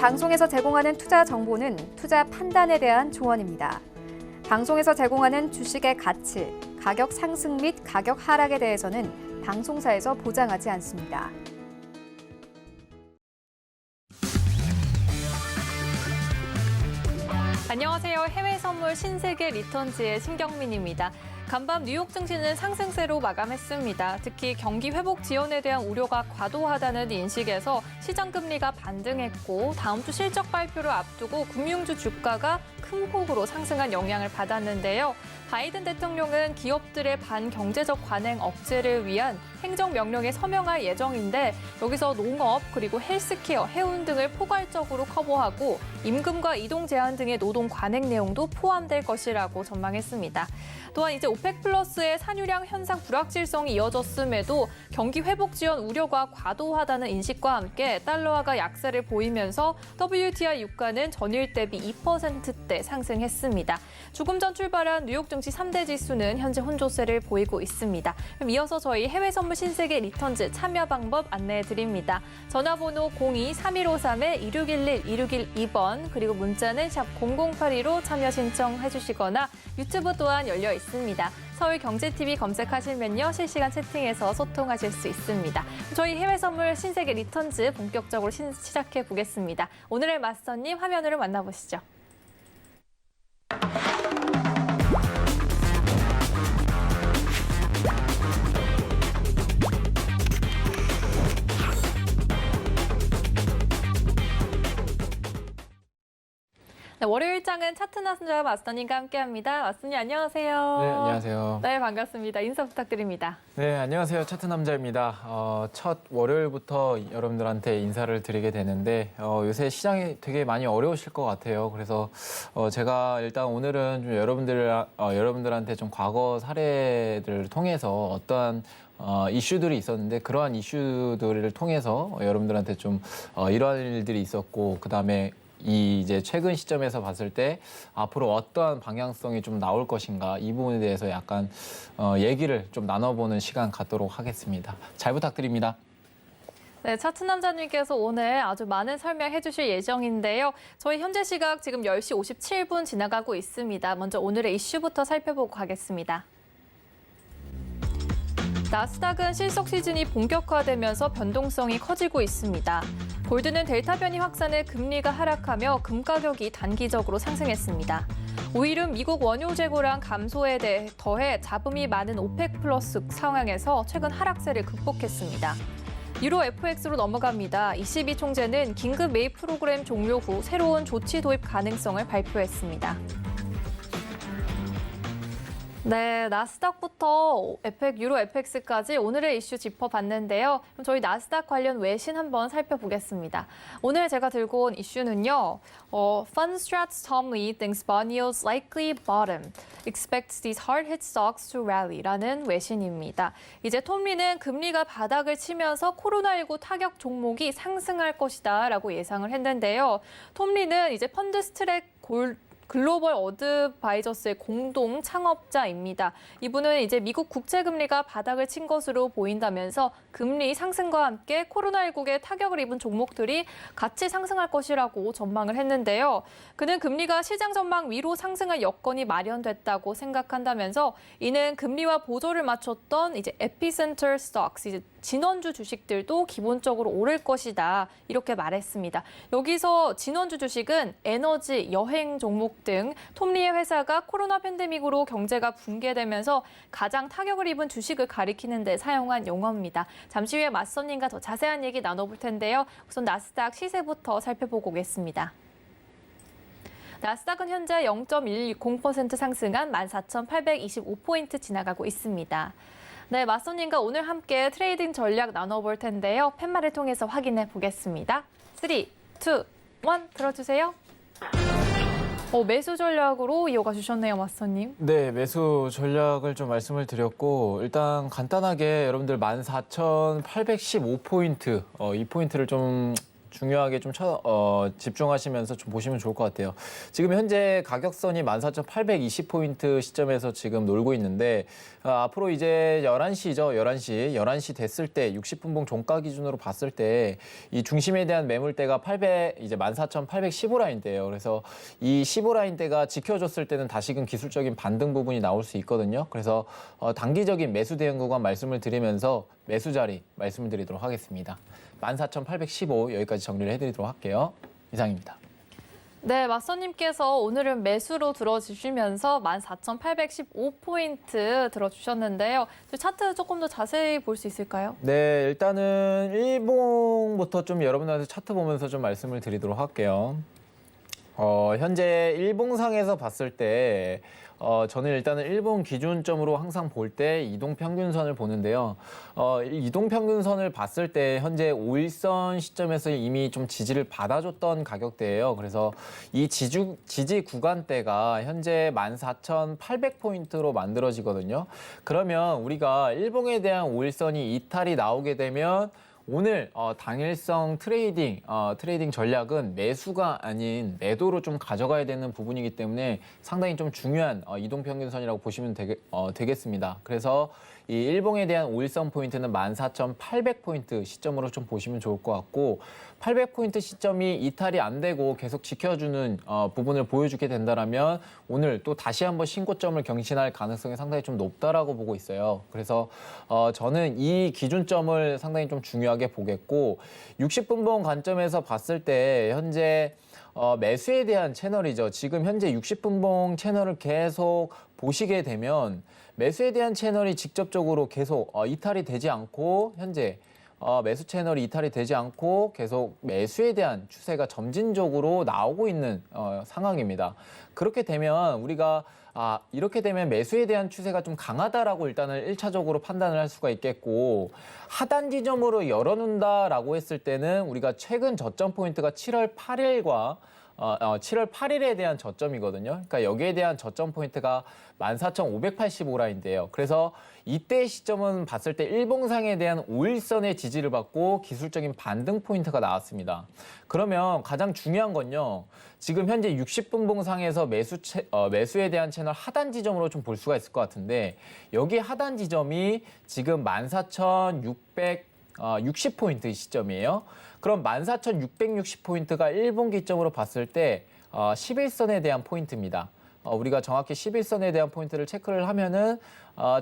방송에서 제공하는 투자 정보는 투자 판단에 대한 조언입니다. 방송에서 제공하는 주식의 가치, 가격 상승 및 가격 하락에 대해서는 방송사에서 보장하지 않습니다. 안녕하세요. 해외 선물 신세계 리턴즈의 신경민입니다. 간밤 뉴욕 증시는 상승세로 마감했습니다. 특히 경기 회복 지연에 대한 우려가 과도하다는 인식에서 시장 금리가 반등했고 다음 주 실적 발표를 앞두고 금융주 주가가 큰 폭으로 상승한 영향을 받았는데요. 바이든 대통령은 기업들의 반경제적 관행 억제를 위한 행정명령에 서명할 예정인데 여기서 농업 그리고 헬스케어, 해운 등을 포괄적으로 커버하고 임금과 이동 제한 등의 노동 관행 내용도 포함될 것이라고 전망했습니다. 또한 이제 오펙 플러스의 산유량 현상 불확실성이 이어졌음에도 경기 회복 지연 우려가 과도하다는 인식과 함께 달러화가 약세를 보이면서 WTI 유가는 전일 대비 2%대 상승했습니다. 조금 전 출발한 뉴욕 증시 3대 지수는 현재 혼조세를 보이고 있습니다. 그럼 이어서 저희 해외 선물 신세계 리턴즈 참여 방법 안내해 드립니다. 전화번호 02-3153-2611-2612번 그리고 문자는 샵 0082로 참여 신청해 주시거나 유튜브 또한 열려 있습니다. 서울경제TV 검색하시면요. 실시간 채팅에서 소통하실 수 있습니다. 저희 해외 선물 신세계 리턴즈 본격적으로 시작해 보겠습니다. 오늘의 마스터님 화면으로 만나보시죠. 네, 월요일장은 차트나스자 마스터님과 함께합니다. 마스터님 안녕하세요. 네, 안녕하세요. 네, 반갑습니다. 인사 부탁드립니다. 네, 안녕하세요. 차트남자입니다. 첫 월요일부터 여러분들한테 인사를 드리게 되는데 요새 시장이 되게 많이 어려우실 것 같아요. 그래서 제가 일단 오늘은 좀 여러분들한테 좀 과거 사례들을 통해서 어떠한 이슈들이 있었는데 그러한 이슈들을 통해서 여러분들한테 좀 이러한 일들이 있었고 그다음에 이제 최근 시점에서 봤을 때 앞으로 어떠한 방향성이 좀 나올 것인가 이 부분에 대해서 약간 얘기를 좀 나눠보는 시간 갖도록 하겠습니다. 잘 부탁드립니다. 네, 차트남자님께서 오늘 아주 많은 설명해 주실 예정인데요. 저희 현재 시각 지금 10시 57분 지나가고 있습니다. 먼저 오늘의 이슈부터 살펴보고 가겠습니다. 나스닥은 실속 시즌이 본격화되면서 변동성이 커지고 있습니다. 골드는 델타 변이 확산에 금리가 하락하며 금 가격이 단기적으로 상승했습니다. 오일은 미국 원유 재고량 감소에 더해 잡음이 많은 오펙 플러스 상황에서 최근 하락세를 극복했습니다. 유로 FX로 넘어갑니다. ECB 총재는 긴급 매입 프로그램 종료 후 새로운 조치 도입 가능성을 발표했습니다. 네, 나스닥부터 유로 FX까지 오늘의 이슈 짚어봤는데요. 그럼 저희 나스닥 관련 외신 한번 살펴보겠습니다. 오늘 제가 들고 온 이슈는요. Fundstrat's Tom Lee thinks bond yields likely bottom. Expects these hard-hit stocks to rally라는 외신입니다. 이제 톰 리는 금리가 바닥을 치면서 코로나19 타격 종목이 상승할 것이다라고 예상을 했는데요. 톰 리는 이제 펀드스트랙 글로벌 어드바이저스의 공동 창업자입니다. 이분은 이제 미국 국채 금리가 바닥을 친 것으로 보인다면서 금리 상승과 함께 코로나19에 타격을 입은 종목들이 같이 상승할 것이라고 전망을 했는데요. 그는 금리가 시장 전망 위로 상승할 여건이 마련됐다고 생각한다면서 이는 금리와 보조를 맞췄던 이제 에피센터 스톡스, 이제 진원주 주식들도 기본적으로 오를 것이다. 이렇게 말했습니다. 여기서 진원주 주식은 에너지, 여행 종목 등 톰리의 회사가 코로나 팬데믹으로 경제가 붕괴되면서 가장 타격을 입은 주식을 가리키는 데 사용한 용어입니다. 잠시 후에 맞선님과 더 자세한 얘기 나눠볼 텐데요. 우선 나스닥 시세부터 살펴보고 오겠습니다. 나스닥은 현재 0.160% 상승한 14,825포인트 지나가고 있습니다. 네, 맞선님과 오늘 함께 트레이딩 전략 나눠볼 텐데요. 팻말을 통해서 확인해 보겠습니다. 3, 2, 1 들어주세요. 매수 전략으로 이어가 주셨네요, 맞선님. 네, 매수 전략을 좀 말씀을 드렸고 일단 간단하게 여러분들 14,815포인트 이 포인트를 좀 중요하게 좀 집중하시면서 좀 보시면 좋을 것 같아요. 지금 현재 가격선이 14,820포인트 시점에서 지금 놀고 있는데 앞으로 이제 11시죠. 11시 됐을 때 60분봉 종가 기준으로 봤을 때 이 중심에 대한 매물대가 이제 14,815라인대예요. 그래서 이 15라인대가 지켜줬을 때는 다시금 기술적인 반등 부분이 나올 수 있거든요. 그래서 단기적인 매수 대응 구간 말씀을 드리면서 매수 자리 말씀을 드리도록 하겠습니다. 14,815 여기까지 정리를 해드리도록 할게요. 이상입니다. 네, 맞서님께서 오늘은 매수로 들어주시면서 14,815포인트 들어주셨는데요. 차트 조금 더 자세히 볼 수 있을까요? 네, 일단은 일봉부터 좀 여러분들한테 차트 보면서 좀 말씀을 드리도록 할게요. 현재 일봉상에서 봤을 때 저는 일단은 일본 기준점으로 항상 볼 때 이동평균선을 보는데요. 이동평균선을 봤을 때 현재 5일선 시점에서 이미 좀 지지를 받아줬던 가격대예요. 그래서 이 지지 구간대가 현재 14,800포인트로 만들어지거든요. 그러면 우리가 일봉에 대한 5일선이 이탈이 나오게 되면 오늘 당일성 트레이딩 전략은 매수가 아닌 매도로 좀 가져가야 되는 부분이기 때문에 상당히 좀 중요한 이동평균선이라고 보시면 되겠습니다. 그래서 이 일봉에 대한 5일선 포인트는 14,800포인트 시점으로 좀 보시면 좋을 것 같고 800포인트 시점이 이탈이 안 되고 계속 지켜주는 부분을 보여주게 된다면 오늘 또 다시 한번 신고점을 경신할 가능성이 상당히 좀 높다라고 보고 있어요. 그래서 저는 이 기준점을 상당히 좀 중요하게 보겠고 60분봉 관점에서 봤을 때 현재 매수에 대한 채널이죠. 지금 현재 60분봉 채널을 계속 보시게 되면 매수에 대한 채널이 직접적으로 계속 이탈이 되지 않고 현재 매수 채널이 이탈이 되지 않고 계속 매수에 대한 추세가 점진적으로 나오고 있는 상황입니다. 그렇게 되면 우리가 이렇게 되면 매수에 대한 추세가 좀 강하다라고 일단은 1차적으로 판단을 할 수가 있겠고 하단 지점으로 열어놓는다라고 했을 때는 우리가 최근 저점 포인트가 7월 8일과 7월 8일에 대한 저점이거든요. 그러니까 여기에 대한 저점 포인트가 14,585라인인데요. 그래서 이때 시점은 봤을 때 일봉상에 대한 5일선의 지지를 받고 기술적인 반등 포인트가 나왔습니다. 그러면 가장 중요한 건요. 지금 현재 60분봉상에서 매수에 대한 채널 하단 지점으로 좀 볼 수가 있을 것 같은데 여기 하단 지점이 지금 14,660포인트 시점이에요. 그럼 14,660포인트가 일본 기점으로 봤을 때 11선에 대한 포인트입니다. 우리가 정확히 11선에 대한 포인트를 체크를 하면은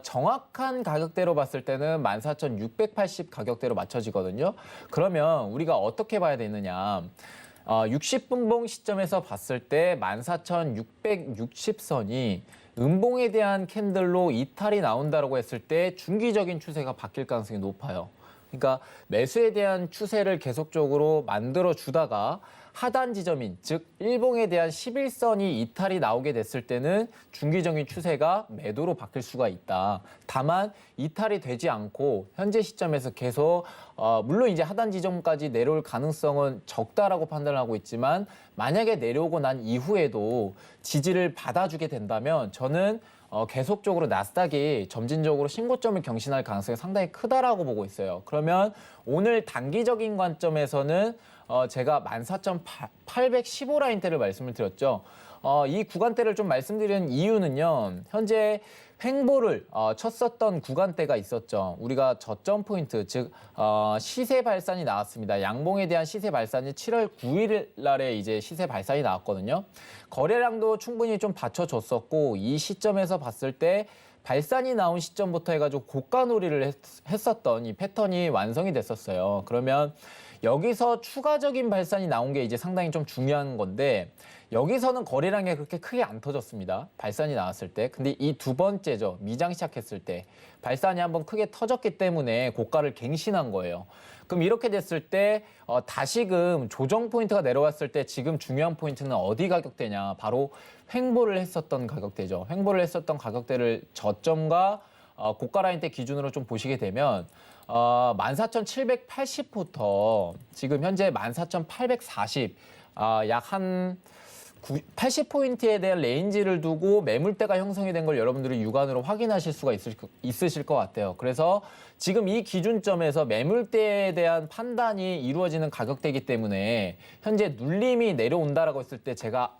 정확한 가격대로 봤을 때는 14,680 가격대로 맞춰지거든요. 그러면 우리가 어떻게 봐야 되느냐. 60분봉 시점에서 봤을 때 14,660선이 음봉에 대한 캔들로 이탈이 나온다고 했을 때 중기적인 추세가 바뀔 가능성이 높아요. 그러니까 매수에 대한 추세를 계속적으로 만들어 주다가 하단 지점인 즉 일봉에 대한 11선이 이탈이 나오게 됐을 때는 중기적인 추세가 매도로 바뀔 수가 있다. 다만 이탈이 되지 않고 현재 시점에서 계속 물론 이제 하단 지점까지 내려올 가능성은 적다라고 판단을 하고 있지만 만약에 내려오고 난 이후에도 지지를 받아주게 된다면 저는 계속적으로 나스닥이 점진적으로 신고점을 경신할 가능성이 상당히 크다라고 보고 있어요. 그러면 오늘 단기적인 관점에서는 제가 14,815라인대를 말씀을 드렸죠. 이 구간대를 좀 말씀드리는 이유는요. 현재 횡보를 쳤었던 구간대가 있었죠. 우리가 저점 포인트, 즉 시세 발산이 나왔습니다. 양봉에 대한 시세 발산이 7월 9일 날에 이제 시세 발산이 나왔거든요. 거래량도 충분히 좀 받쳐줬었고 이 시점에서 봤을 때 발산이 나온 시점부터 해가지고 고가놀이를 했었던 이 패턴이 완성이 됐었어요. 그러면 여기서 추가적인 발산이 나온 게 이제 상당히 좀 중요한 건데 여기서는 거래량이 그렇게 크게 안 터졌습니다. 발산이 나왔을 때. 근데 이 두 번째죠. 미장 시작했을 때 발산이 한번 크게 터졌기 때문에 고가를 갱신한 거예요. 그럼 이렇게 됐을 때 다시금 조정 포인트가 내려왔을 때 지금 중요한 포인트는 어디 가격대냐. 바로 횡보를 했었던 가격대죠. 횡보를 했었던 가격대를 저점과 고가 라인대 기준으로 좀 보시게 되면 14,780부터 지금 현재 14,840, 약 한 80포인트에 대한 레인지를 두고 매물대가 형성이 된 걸 여러분들이 육안으로 확인하실 수가 있으실 것 같아요. 그래서 지금 이 기준점에서 매물대에 대한 판단이 이루어지는 가격대이기 때문에 현재 눌림이 내려온다라고 했을 때 제가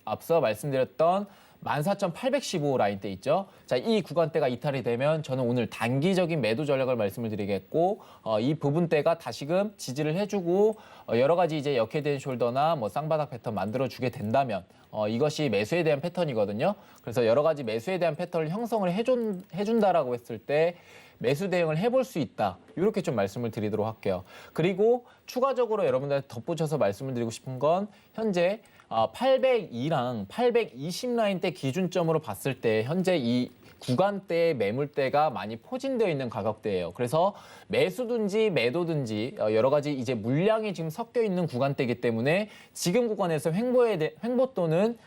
앞서 말씀드렸던 14,815 라인대 있죠. 자, 이 구간대가 이탈이 되면 저는 오늘 단기적인 매도 전략을 말씀을 드리겠고, 이 부분대가 다시금 지지를 해주고, 여러 가지 이제 역헤드앤 숄더나 뭐 쌍바닥 패턴 만들어주게 된다면, 이것이 매수에 대한 패턴이거든요. 그래서 여러 가지 매수에 대한 패턴을 형성을 해준다라고 했을 때, 매수 대응을 해볼 수 있다. 이렇게 좀 말씀을 드리도록 할게요. 그리고 추가적으로 여러분들한테 덧붙여서 말씀을 드리고 싶은 건 현재 802랑 820 라인대 기준점으로 봤을 때 현재 이 구간대의 매물대가 많이 포진되어 있는 가격대예요. 그래서 매수든지 매도든지 여러 가지 이제 물량이 지금 섞여 있는 구간대이기 때문에 지금 구간에서 횡보 또는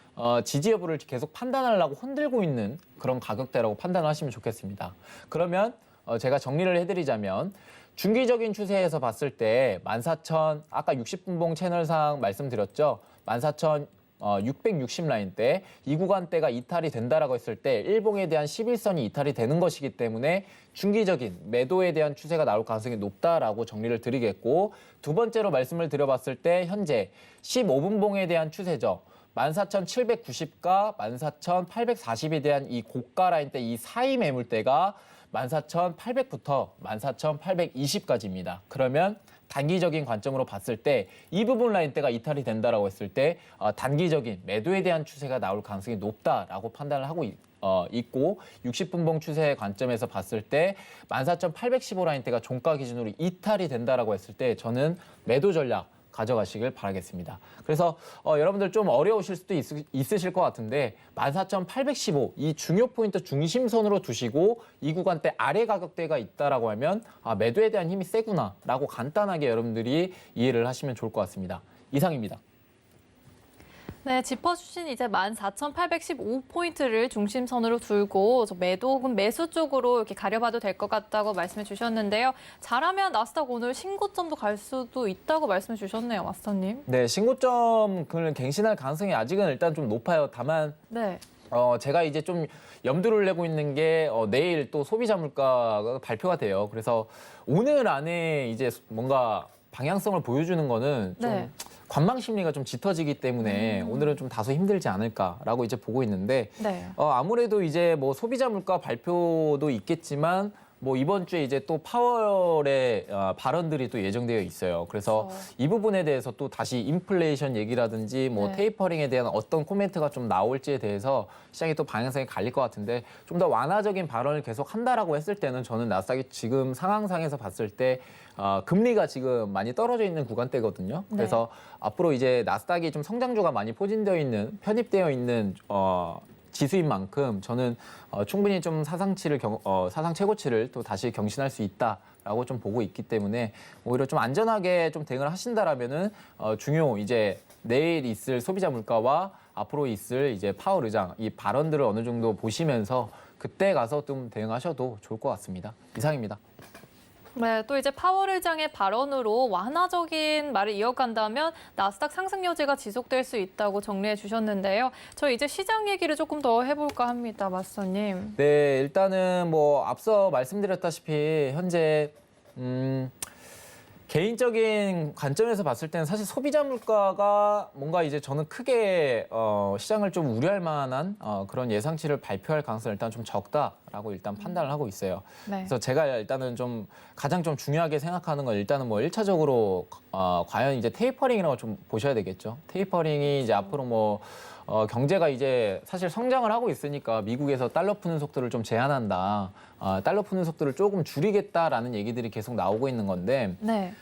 지지 여부를 계속 판단하려고 흔들고 있는 그런 가격대라고 판단하시면 좋겠습니다. 그러면 제가 정리를 해드리자면 중기적인 추세에서 봤을 때 14,000 아까 60분봉 채널상 말씀드렸죠. 14,660 라인대 이 구간대가 이탈이 된다라고 했을 때 일봉에 대한 11선이 이탈이 되는 것이기 때문에 중기적인 매도에 대한 추세가 나올 가능성이 높다라고 정리를 드리겠고 두 번째로 말씀을 드려봤을 때 현재 15분봉에 대한 추세죠. 14,790과 14,840에 대한 이 고가 라인대 이 사이 매물대가 14,800부터 14,820까지입니다. 그러면 단기적인 관점으로 봤을 때 이 부분 라인대가 이탈이 된다라고 했을 때 단기적인 매도에 대한 추세가 나올 가능성이 높다라고 판단을 하고 있고 60분봉 추세의 관점에서 봤을 때 14,815 라인대가 종가 기준으로 이탈이 된다라고 했을 때 저는 매도 전략 가져가시길 바라겠습니다. 그래서 여러분들 좀 어려우실 수도 있으실 것 같은데 14,815 이 중요 포인트 중심선으로 두시고 이 구간대 아래 가격대가 있다라고 하면 매도에 대한 힘이 세구나라고 간단하게 여러분들이 이해를 하시면 좋을 것 같습니다. 이상입니다. 네, 짚어주신 이제 14,815포인트를 중심선으로 두고 매도 혹은 매수 쪽으로 이렇게 가려봐도 될 것 같다고 말씀해 주셨는데요. 잘하면 나스닥 오늘 신고점도 갈 수도 있다고 말씀해 주셨네요, 마스터님. 네, 신고점을 갱신할 가능성이 아직은 일단 좀 높아요. 다만 네. 제가 이제 좀 염두를 내고 있는 게 내일 또 소비자 물가가 발표가 돼요. 그래서 오늘 안에 이제 뭔가 방향성을 보여주는 거는 좀 네. 관망 심리가 좀 짙어지기 때문에 오늘은 좀 다소 힘들지 않을까라고 이제 보고 있는데 네. 아무래도 이제 뭐 소비자 물가 발표도 있겠지만 뭐 이번 주에 이제 또 파월의 발언들이 또 예정되어 있어요. 그래서 그렇죠. 이 부분에 대해서 또 다시 인플레이션 얘기라든지 뭐 네. 테이퍼링에 대한 어떤 코멘트가 좀 나올지에 대해서 시장이 또 방향성이 갈릴 것 같은데 좀 더 완화적인 발언을 계속 한다라고 했을 때는 저는 나스닥이 지금 상황상에서 봤을 때 금리가 지금 많이 떨어져 있는 구간대거든요. 네. 그래서 앞으로 이제 나스닥이 좀 성장주가 많이 포진되어 있는 편입되어 있는 지수인 만큼 저는 충분히 좀 사상 최고치를 또 다시 경신할 수 있다라고 좀 보고 있기 때문에 오히려 좀 안전하게 좀 대응을 하신다라면은 중요 이제 내일 있을 소비자 물가와 앞으로 있을 이제 파월 의장 이 발언들을 어느 정도 보시면서 그때 가서 좀 대응하셔도 좋을 것 같습니다. 이상입니다. 네, 또 이제 파월 의장의 발언으로 완화적인 말을 이어간다면 나스닥 상승 여지가 지속될 수 있다고 정리해 주셨는데요. 저 이제 시장 얘기를 조금 더 해볼까 합니다, 마스터님. 네, 일단은 뭐 앞서 말씀드렸다시피 현재 개인적인 관점에서 봤을 때는 사실 소비자 물가가 뭔가 이제 저는 크게 시장을 좀 우려할 만한 그런 예상치를 발표할 가능성이 일단 좀 적다라고 일단 판단을 하고 있어요. 네. 그래서 제가 일단은 좀 가장 좀 중요하게 생각하는 건 일단은 뭐 1차적으로 과연 이제 테이퍼링이라고 좀 보셔야 되겠죠. 테이퍼링이 이제 앞으로 뭐 경제가 이제 사실 성장을 하고 있으니까 미국에서 달러 푸는 속도를 좀 제한한다. 달러 푸는 속도를 조금 줄이겠다라는 얘기들이 계속 나오고 있는 건데 네.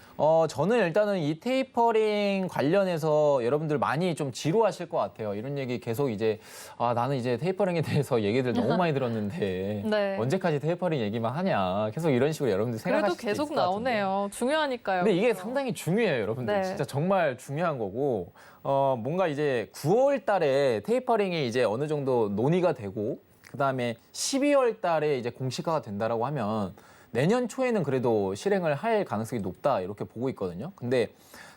저는 일단은 이 테이퍼링 관련해서 여러분들 많이 좀 지루하실 것 같아요. 이런 얘기 계속 이제 나는 이제 테이퍼링에 대해서 얘기들 너무 많이 들었는데 네. 언제까지 테이퍼링 얘기만 하냐. 계속 이런 식으로 여러분들 그래도 생각하실 수도 계속 있을 것 같은데. 나오네요. 중요하니까요. 근데 이게 그렇죠? 상당히 중요해요, 여러분들. 네. 진짜 정말 중요한 거고 뭔가 이제 9월 달에 테이퍼링이 이제 어느 정도 논의가 되고 그다음에 12월 달에 이제 공시화가 된다라고 하면 내년 초에는 그래도 실행을 할 가능성이 높다 이렇게 보고 있거든요. 근데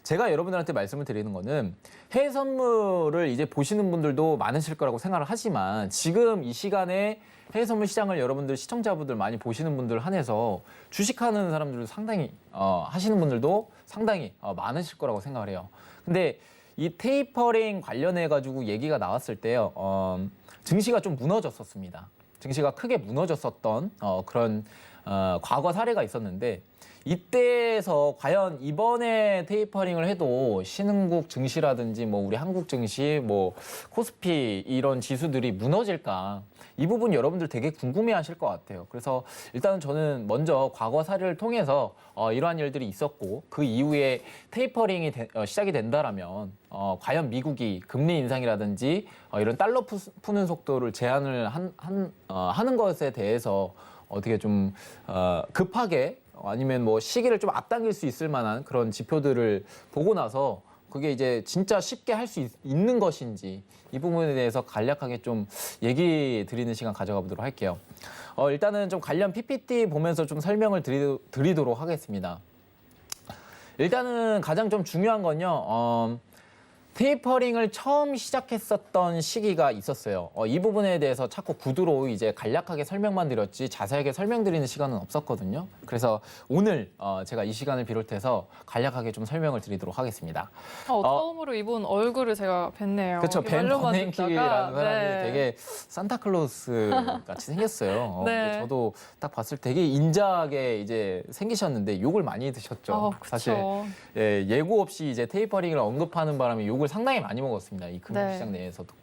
제가 여러분들한테 말씀을 드리는 거는 해외 선물을 이제 보시는 분들도 많으실 거라고 생각을 하지만 지금 이 시간에 해외 선물 시장을 여러분들 시청자분들 많이 보시는 분들 한해서 주식하는 사람들도 상당히 하시는 분들도 상당히 많으실 거라고 생각을 해요. 근데 이 테이퍼링 관련해 가지고 얘기가 나왔을 때요. 증시가 좀 무너졌었습니다. 증시가 크게 무너졌었던 그런 과거 사례가 있었는데 이때에서 과연 이번에 테이퍼링을 해도 신흥국 증시라든지 뭐 우리 한국 증시, 뭐 코스피 이런 지수들이 무너질까? 이 부분 여러분들 되게 궁금해하실 것 같아요. 그래서 일단은 저는 먼저 과거 사례를 통해서 이러한 일들이 있었고 그 이후에 테이퍼링이 시작이 된다라면 과연 미국이 금리 인상이라든지 이런 달러 푸는 속도를 제한을 하는 것에 대해서 어떻게 좀 급하게 아니면 뭐 시기를 좀 앞당길 수 있을 만한 그런 지표들을 보고 나서 그게 이제 진짜 쉽게 할 수 있는 것인지 이 부분에 대해서 간략하게 좀 얘기 드리는 시간 가져가 보도록 할게요. 일단은 좀 관련 PPT 보면서 좀 설명을 드리도록 하겠습니다. 일단은 가장 좀 중요한 건요. 테이퍼링을 처음 시작했었던 시기가 있었어요. 이 부분에 대해서 자꾸 구두로 이제 간략하게 설명만 드렸지 자세하게 설명드리는 시간은 없었거든요. 그래서 오늘 제가 이 시간을 비롯해서 간략하게 좀 설명을 드리도록 하겠습니다. 처음으로 이분 얼굴을 제가 뵀네요. 그렇죠. 벤 말로만 버냉키라는 듣다가, 사람이 네. 되게 산타클로스 같이 생겼어요. 네. 저도 딱 봤을 때 되게 인자하게 이제 생기셨는데 욕을 많이 드셨죠. 그쵸. 사실 예고 없이 이제 테이퍼링을 언급하는 바람에 욕을 상당히 많이 먹었습니다. 이 금융시장 네. 내에서도.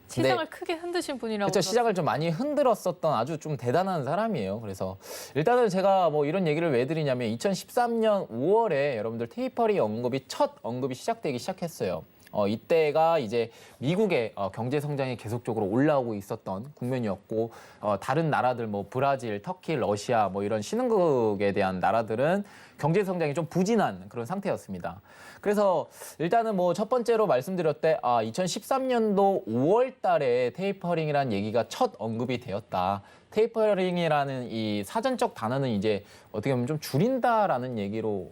시장을 크게 흔드신 분이라고. 그렇죠. 시장을 좀 많이 흔들었었던 아주 좀 대단한 사람이에요. 그래서 일단은 제가 뭐 이런 얘기를 왜 드리냐면 2013년 5월에 여러분들 테이퍼링 첫 언급이 시작되기 시작했어요. 이때가 이제 미국의 경제 성장이 계속적으로 올라오고 있었던 국면이었고 다른 나라들 뭐 브라질, 터키, 러시아 뭐 이런 신흥국에 대한 나라들은 경제 성장이 좀 부진한 그런 상태였습니다. 그래서 일단은 뭐 첫 번째로 말씀드렸대 2013년도 5월 달에 테이퍼링이라는 얘기가 첫 언급이 되었다. 테이퍼링이라는 이 사전적 단어는 이제 어떻게 보면 좀 줄인다라는 얘기로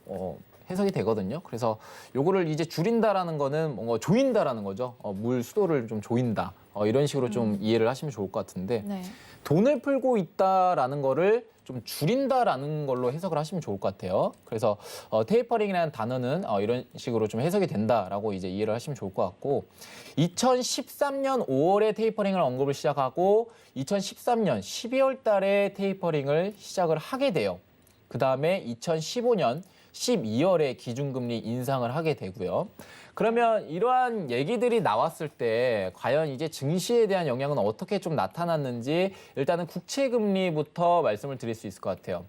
해석이 되거든요. 그래서 요거를 이제 줄인다라는 거는 뭔가 조인다라는 거죠. 물 수도를 좀 조인다. 이런 식으로 좀 이해를 하시면 좋을 것 같은데 네. 돈을 풀고 있다라는 거를 좀 줄인다라는 걸로 해석을 하시면 좋을 것 같아요. 그래서 테이퍼링이라는 단어는 이런 식으로 좀 해석이 된다라고 이제 이해를 하시면 좋을 것 같고 2013년 5월에 테이퍼링을 언급을 시작하고 2013년 12월 달에 테이퍼링을 시작을 하게 돼요. 그 다음에 2015년 12월에 기준금리 인상을 하게 되고요. 그러면 이러한 얘기들이 나왔을 때 과연 이제 증시에 대한 영향은 어떻게 좀 나타났는지 일단은 국채금리부터 말씀을 드릴 수 있을 것 같아요.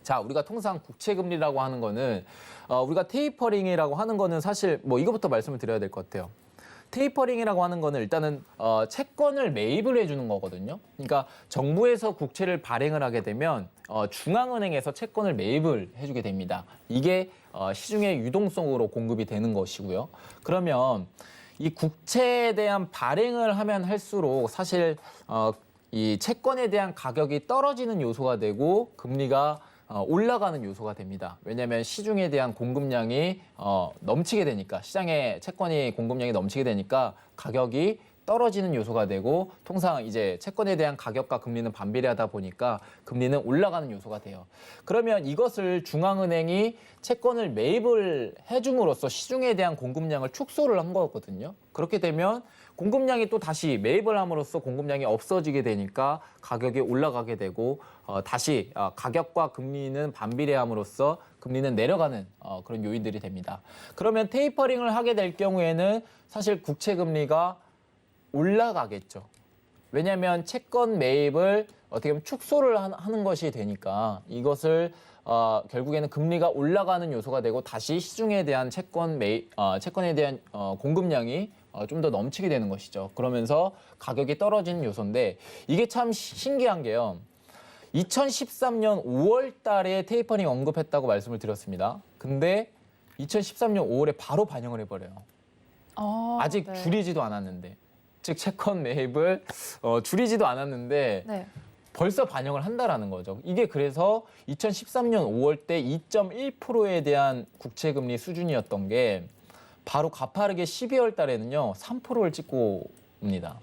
자, 우리가 통상 국채금리라고 하는 거는 우리가 테이퍼링이라고 하는 거는 사실 뭐 이거부터 말씀을 드려야 될 것 같아요. 테이퍼링이라고 하는 거는 일단은 채권을 매입을 해주는 거거든요. 그러니까 정부에서 국채를 발행을 하게 되면 중앙은행에서 채권을 매입을 해주게 됩니다. 이게 시중의 유동성으로 공급이 되는 것이고요. 그러면 이 국채에 대한 발행을 하면 할수록 사실 이 채권에 대한 가격이 떨어지는 요소가 되고 금리가 올라가는 요소가 됩니다. 왜냐하면 시중에 대한 공급량이 넘치게 되니까 시장에 채권이 공급량이 넘치게 되니까 가격이 떨어지는 요소가 되고 통상 이제 채권에 대한 가격과 금리는 반비례하다 보니까 금리는 올라가는 요소가 돼요. 그러면 이것을 중앙은행이 채권을 매입을 해줌으로써 시중에 대한 공급량을 축소를 한 거거든요. 그렇게 되면 공급량이 또 다시 매입을 함으로써 공급량이 없어지게 되니까 가격이 올라가게 되고 다시 가격과 금리는 반비례함으로써 금리는 내려가는 그런 요인들이 됩니다. 그러면 테이퍼링을 하게 될 경우에는 사실 국채 금리가 올라가겠죠. 왜냐하면 채권 매입을 어떻게 보면 축소를 하는 것이 되니까 이것을 결국에는 금리가 올라가는 요소가 되고 다시 시중에 대한 채권에 대한 공급량이 좀 더 넘치게 되는 것이죠. 그러면서 가격이 떨어지는 요소인데 이게 참 신기한 게요. 2013년 5월 달에 테이퍼링 언급했다고 말씀을 드렸습니다. 근데 2013년 5월에 바로 반영을 해버려요. 아직 네. 줄이지도 않았는데. 즉 채권 매입을 줄이지도 않았는데 네. 벌써 반영을 한다라는 거죠. 이게 그래서 2013년 5월 때 2.1%에 대한 국채금리 수준이었던 게 바로 가파르게 12월 달에는요 3%를 찍고 옵니다.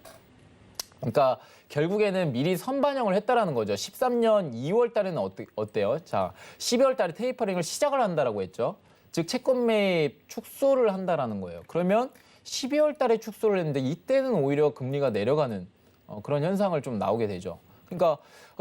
그러니까 결국에는 미리 선반영을 했다라는 거죠. 13년 2월 달에는 어때요? 자, 12월 달에 테이퍼링을 시작을 한다라고 했죠. 즉 채권 매입 축소를 한다라는 거예요. 그러면 12월 달에 축소를 했는데 이때는 오히려 금리가 내려가는 그런 현상을 좀 나오게 되죠. 그러니까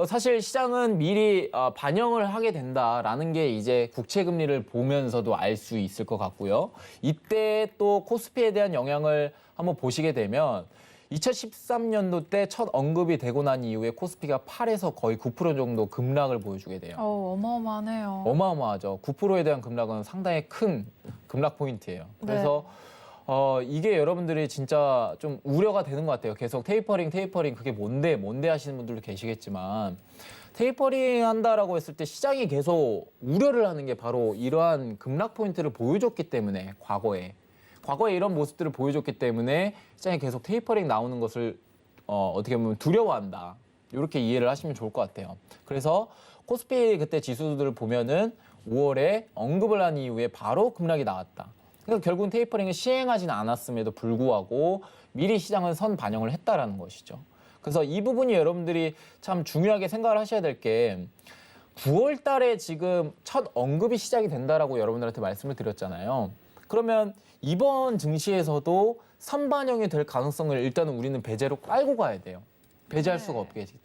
사실 시장은 미리 반영을 하게 된다라는 게 이제 국채 금리를 보면서도 알 수 있을 것 같고요. 이때 또 코스피에 대한 영향을 한번 보시게 되면 2013년도 때 첫 언급이 되고 난 이후에 코스피가 8에서 거의 9% 정도 급락을 보여주게 돼요. 어마어마하네요. 어마어마하죠. 9%에 대한 급락은 상당히 큰 급락 포인트예요. 그래서 이게 여러분들이 진짜 좀 우려가 되는 것 같아요. 계속 테이퍼링 그게 뭔데 하시는 분들도 계시겠지만 테이퍼링 한다라고 했을 때 시장이 계속 우려를 하는 게 바로 이러한 급락 포인트를 보여줬기 때문에 과거에 이런 모습들을 보여줬기 때문에 시장이 계속 테이퍼링 나오는 것을 어떻게 보면 두려워한다. 이렇게 이해를 하시면 좋을 것 같아요. 그래서 코스피 그때 지수들을 보면은 5월에 언급을 한 이후에 바로 급락이 나왔다. 그러니까 결국은 테이퍼링을 시행하지는 않았음에도 불구하고 미리 시장은 선 반영을 했다라는 것이죠. 그래서 이 부분이 여러분들이 참 중요하게 생각을 하셔야 될 게 9월 달에 지금 첫 언급이 시작이 된다라고 여러분들한테 말씀을 드렸잖아요. 그러면 이번 증시에서도 선반영이 될 가능성을 일단은 우리는 배제로 깔고 가야 돼요. 배제할 수가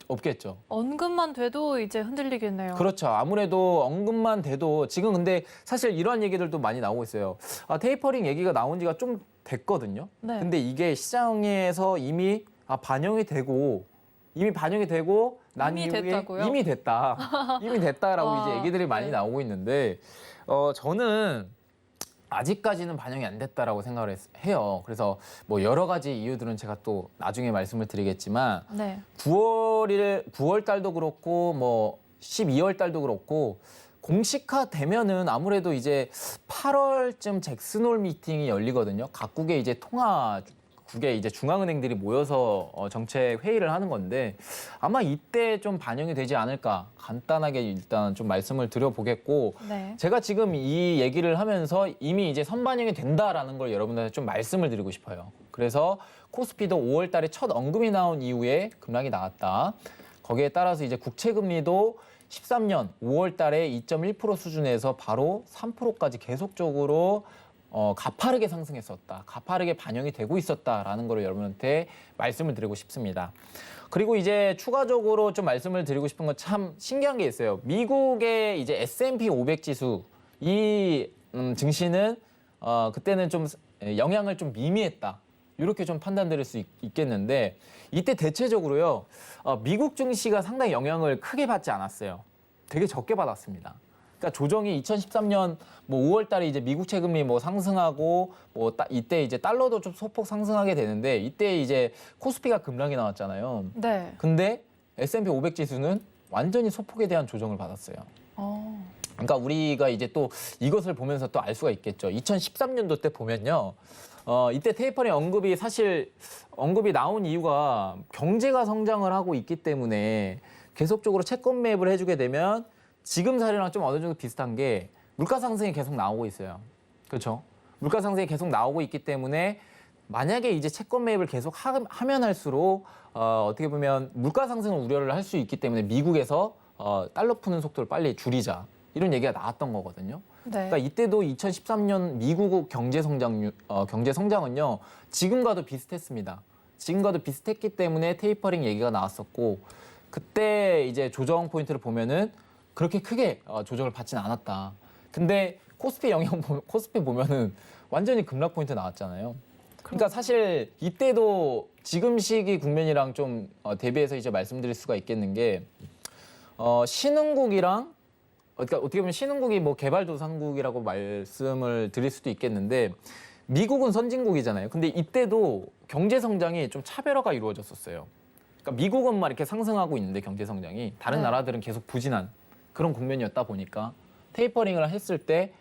없겠죠. 언급만 돼도 이제 흔들리겠네요. 그렇죠. 아무래도 언급만 돼도 지금 근데 사실 이러한 얘기들도 많이 나오고 있어요. 테이퍼링 얘기가 나온 지가 좀 됐거든요. 네. 근데 이게 시장에서 이미 반영이 되고 난 이미 이후에 됐다고요? 이미 됐다라고 이제 얘기들이 많이 네. 나오고 있는데 저는 아직까지는 반영이 안 됐다라고 생각을 해요. 그래서 뭐 여러 가지 이유들은 제가 또 나중에 말씀을 드리겠지만 네. 9월 달도 그렇고 뭐 12월 달도 그렇고 공식화 되면은 아무래도 이제 8월쯤 잭슨홀 미팅이 열리거든요. 각국의 이제 통화국의 이제 중앙은행들이 모여서 정책 회의를 하는 건데 아마 이때 좀 반영이 되지 않을까 간단하게 일단 좀 말씀을 드려보겠고 네. 제가 지금 이 얘기를 하면서 이미 이제 선반영이 된다라는 걸 여러분들한테 좀 말씀을 드리고 싶어요. 그래서 코스피도 5월 달에 첫 언급이 나온 이후에 급락이 나왔다. 거기에 따라서 이제 국채 금리도 13년 5월 달에 2.1% 수준에서 바로 3%까지 계속적으로 가파르게 상승했었다. 가파르게 반영이 되고 있었다라는 걸 여러분한테 말씀을 드리고 싶습니다. 그리고 이제 추가적으로 좀 말씀을 드리고 싶은 건 참 신기한 게 있어요. 미국의 이제 S&P 500 지수 이 증시는 그때는 좀 영향을 좀 미미했다. 이렇게 좀 판단드릴 수 있겠는데 이때 대체적으로요. 미국 증시가 상당히 영향을 크게 받지 않았어요. 되게 적게 받았습니다. 그러니까 조정이 2013년 뭐 5월 달에 이제 미국 채금리 뭐 상승하고 뭐 이때 이제 달러도 좀 소폭 상승하게 되는데 이때 이제 코스피가 급락이 나왔잖아요. 네. 근데 S&P 500 지수는 완전히 소폭에 대한 조정을 받았어요. 그러니까 우리가 이제 또 이것을 보면서 또 알 수가 있겠죠. 2013년도 때 보면요. 이때 테이퍼링 언급이 나온 이유가 경제가 성장을 하고 있기 때문에 계속적으로 채권 매입을 해주게 되면 지금 사례랑 좀 어느 정도 비슷한 게 물가 상승이 계속 나오고 있어요. 그렇죠? 물가 상승이 계속 나오고 있기 때문에 만약에 이제 채권 매입을 계속 하면 할수록 어떻게 보면 물가 상승을 우려를 할 수 있기 때문에 미국에서 달러 푸는 속도를 빨리 줄이자 이런 얘기가 나왔던 거거든요. 네. 그러니까 이때도 2013년 미국 경제 성장은요 지금과도 비슷했습니다. 지금과도 비슷했기 때문에 테이퍼링 얘기가 나왔었고 그때 이제 조정 포인트를 보면은 그렇게 크게 조정을 받지는 않았다. 근데 코스피 보면은 완전히 급락 포인트 나왔잖아요. 그러니까 사실 이때도 지금 시기 국면이랑 좀 대비해서 이제 말씀드릴 수가 있겠는 게 신흥국이랑 그러니까 어떻게 보면 신흥국이 뭐 개발도상국이라고 말씀을 드릴 수도 있겠는데 미국은 선진국이잖아요. 근데 이때도 경제 성장이 좀 차별화가 이루어졌었어요. 그러니까 미국은 막 이렇게 상승하고 있는데 경제 성장이 다른 나라들은 계속 부진한 그런 국면이었다 보니까 테이퍼링을 했을 때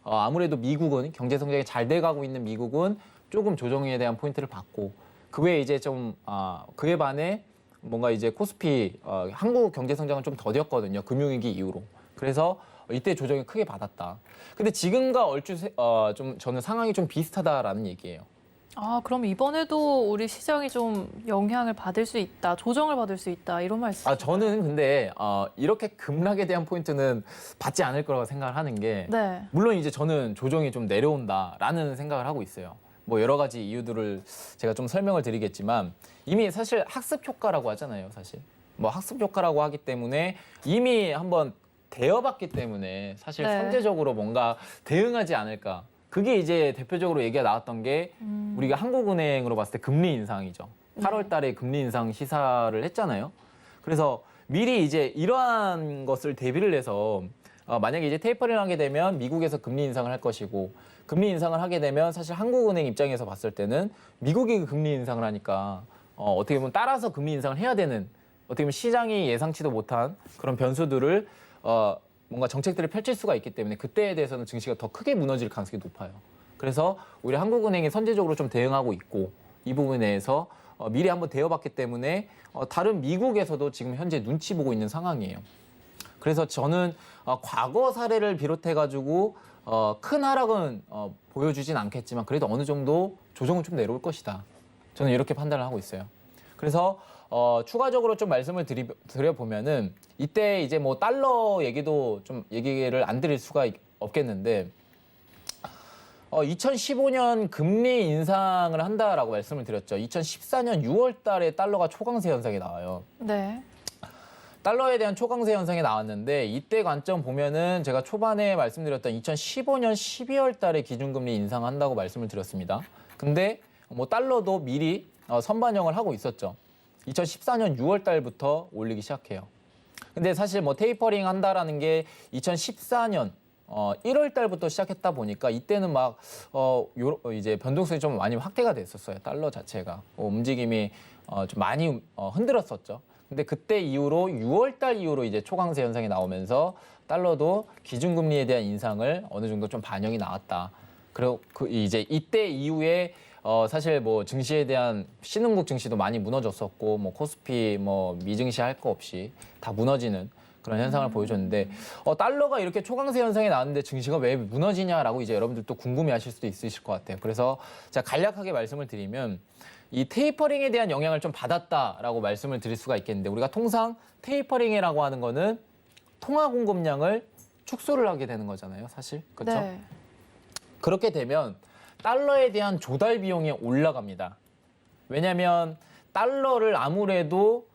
아무래도 미국은 경제 성장이 잘 돼가고 있는 미국은 조금 조정에 대한 포인트를 받고 그 외에 이제 좀 그에 반해 뭔가 이제 코스피 한국 경제 성장은 좀 더뎠거든요. 금융위기 이후로. 그래서 이때 조정이 크게 받았다. 근데 지금과 얼추 좀 저는 상황이 좀 비슷하다라는 얘기예요. 아, 그럼 이번에도 우리 시장이 좀 영향을 받을 수 있다, 조정을 받을 수 있다, 이런 말씀? 저는 근데 이렇게 급락에 대한 포인트는 받지 않을 거라고 생각을 하는 게 네. 물론 이제 저는 조정이 좀 내려온다라는 생각을 하고 있어요. 뭐 여러 가지 이유들을 제가 좀 설명을 드리겠지만 이미 사실 학습 효과라고 하잖아요, 사실. 뭐 학습 효과라고 하기 때문에 이미 한번 대여봤기 때문에 사실 네. 선제적으로 뭔가 대응하지 않을까. 그게 이제 대표적으로 얘기가 나왔던 게 우리가 한국은행으로 봤을 때 금리 인상이죠. 8월 달에 금리 인상 시사를 했잖아요. 그래서 미리 이제 이러한 것을 대비를 해서 만약에 이제 테이퍼링을 하게 되면 미국에서 금리 인상을 할 것이고 금리 인상을 하게 되면 사실 한국은행 입장에서 봤을 때는 미국이 금리 인상을 하니까 어떻게 보면 따라서 금리 인상을 해야 되는 어떻게 보면 시장이 예상치도 못한 그런 변수들을 뭔가 정책들을 펼칠 수가 있기 때문에 그때에 대해서는 증시가 더 크게 무너질 가능성이 높아요. 그래서 오히려 한국은행이 선제적으로 좀 대응하고 있고 이 부분에 대해서 미리 한번 대여봤기 때문에 다른 미국에서도 지금 현재 눈치 보고 있는 상황이에요. 그래서 저는 과거 사례를 비롯해가지고 큰 하락은 보여주진 않겠지만 그래도 어느 정도 조정은 좀 내려올 것이다. 저는 이렇게 판단을 하고 있어요. 그래서 추가적으로 좀 말씀을 드려보면은 이때 이제 뭐 달러 얘기도 좀 얘기를 안 드릴 수가 없겠는데 2015년 금리 인상을 한다라고 말씀을 드렸죠. 2014년 6월 달에 달러가 초강세 현상이 나와요. 네. 달러에 대한 초강세 현상이 나왔는데 이때 관점 보면은 제가 초반에 말씀드렸던 2015년 12월 달에 기준금리 인상한다고 말씀을 드렸습니다. 근데 뭐 달러도 미리 선반영을 하고 있었죠. 2014년 6월 달부터 올리기 시작해요. 근데 사실 뭐 테이퍼링 한다라는 게 2014년 1월 달부터 시작했다 보니까 이때는 막 이제 변동성이 좀 많이 확대가 됐었어요. 달러 자체가 움직임이 좀 많이 흔들었었죠. 근데 그때 이후로 6월 달 이후로 이제 초강세 현상이 나오면서 달러도 기준금리에 대한 인상을 어느 정도 좀 반영이 나왔다. 그리고 이제 이때 이후에 사실 뭐 증시에 대한 신흥국 증시도 많이 무너졌었고 뭐 코스피 뭐 미증시 할 거 없이 다 무너지는 그런 현상을 보여줬는데 달러가 이렇게 초강세 현상이 나왔는데 증시가 왜 무너지냐라고 이제 여러분들 또 궁금해하실 수도 있으실 것 같아요. 그래서 제가 간략하게 말씀을 드리면 이 테이퍼링에 대한 영향을 좀 받았다라고 말씀을 드릴 수가 있겠는데 우리가 통상 테이퍼링이라고 하는 거는 통화 공급량을 축소를 하게 되는 거잖아요, 사실. 그렇죠? 네. 그렇게 되면 달러에 대한 조달 비용이 올라갑니다. 왜냐하면 달러를 아무래도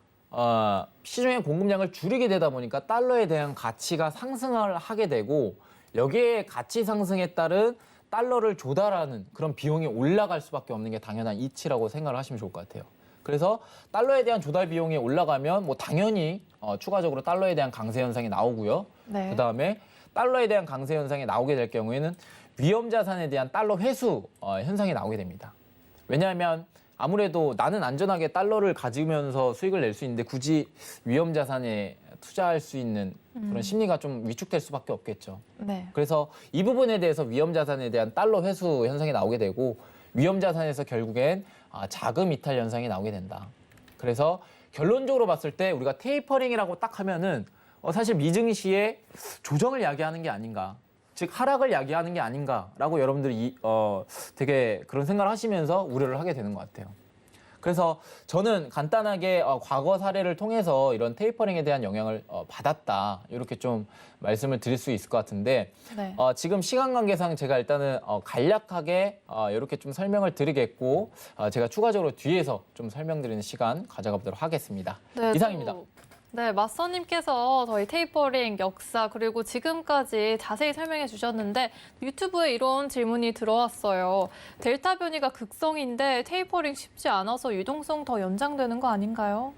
시중의 공급량을 줄이게 되다 보니까 달러에 대한 가치가 상승을 하게 되고 여기에 가치 상승에 따른 달러를 조달하는 그런 비용이 올라갈 수밖에 없는 게 당연한 이치라고 생각을 하시면 좋을 것 같아요. 그래서 달러에 대한 조달 비용이 올라가면 뭐 당연히 추가적으로 달러에 대한 강세 현상이 나오고요. 네. 그다음에 달러에 대한 강세 현상이 나오게 될 경우에는 위험 자산에 대한 달러 회수 현상이 나오게 됩니다. 왜냐하면 아무래도 나는 안전하게 달러를 가지면서 수익을 낼 수 있는데 굳이 위험 자산에 투자할 수 있는 그런 심리가 좀 위축될 수밖에 없겠죠. 네. 그래서 이 부분에 대해서 위험 자산에 대한 달러 회수 현상이 나오게 되고 위험 자산에서 결국엔 자금 이탈 현상이 나오게 된다. 그래서 결론적으로 봤을 때 우리가 테이퍼링이라고 딱 하면은 사실 미증시의 조정을 야기하는 게 아닌가. 즉 하락을 야기하는 게 아닌가라고 여러분들이 되게 그런 생각을 하시면서 우려를 하게 되는 것 같아요. 그래서 저는 간단하게 과거 사례를 통해서 이런 테이퍼링에 대한 영향을 받았다 이렇게 좀 말씀을 드릴 수 있을 것 같은데 네. 지금 시간 관계상 제가 일단은 간략하게 이렇게 좀 설명을 드리겠고 제가 추가적으로 뒤에서 좀 설명드리는 시간 가져가 보도록 하겠습니다. 네, 이상입니다. 네, 맞서님께서 저희 테이퍼링 역사 그리고 지금까지 자세히 설명해 주셨는데 유튜브에 이런 질문이 들어왔어요. 델타 변이가 극성인데 테이퍼링 쉽지 않아서 유동성 더 연장되는 거 아닌가요?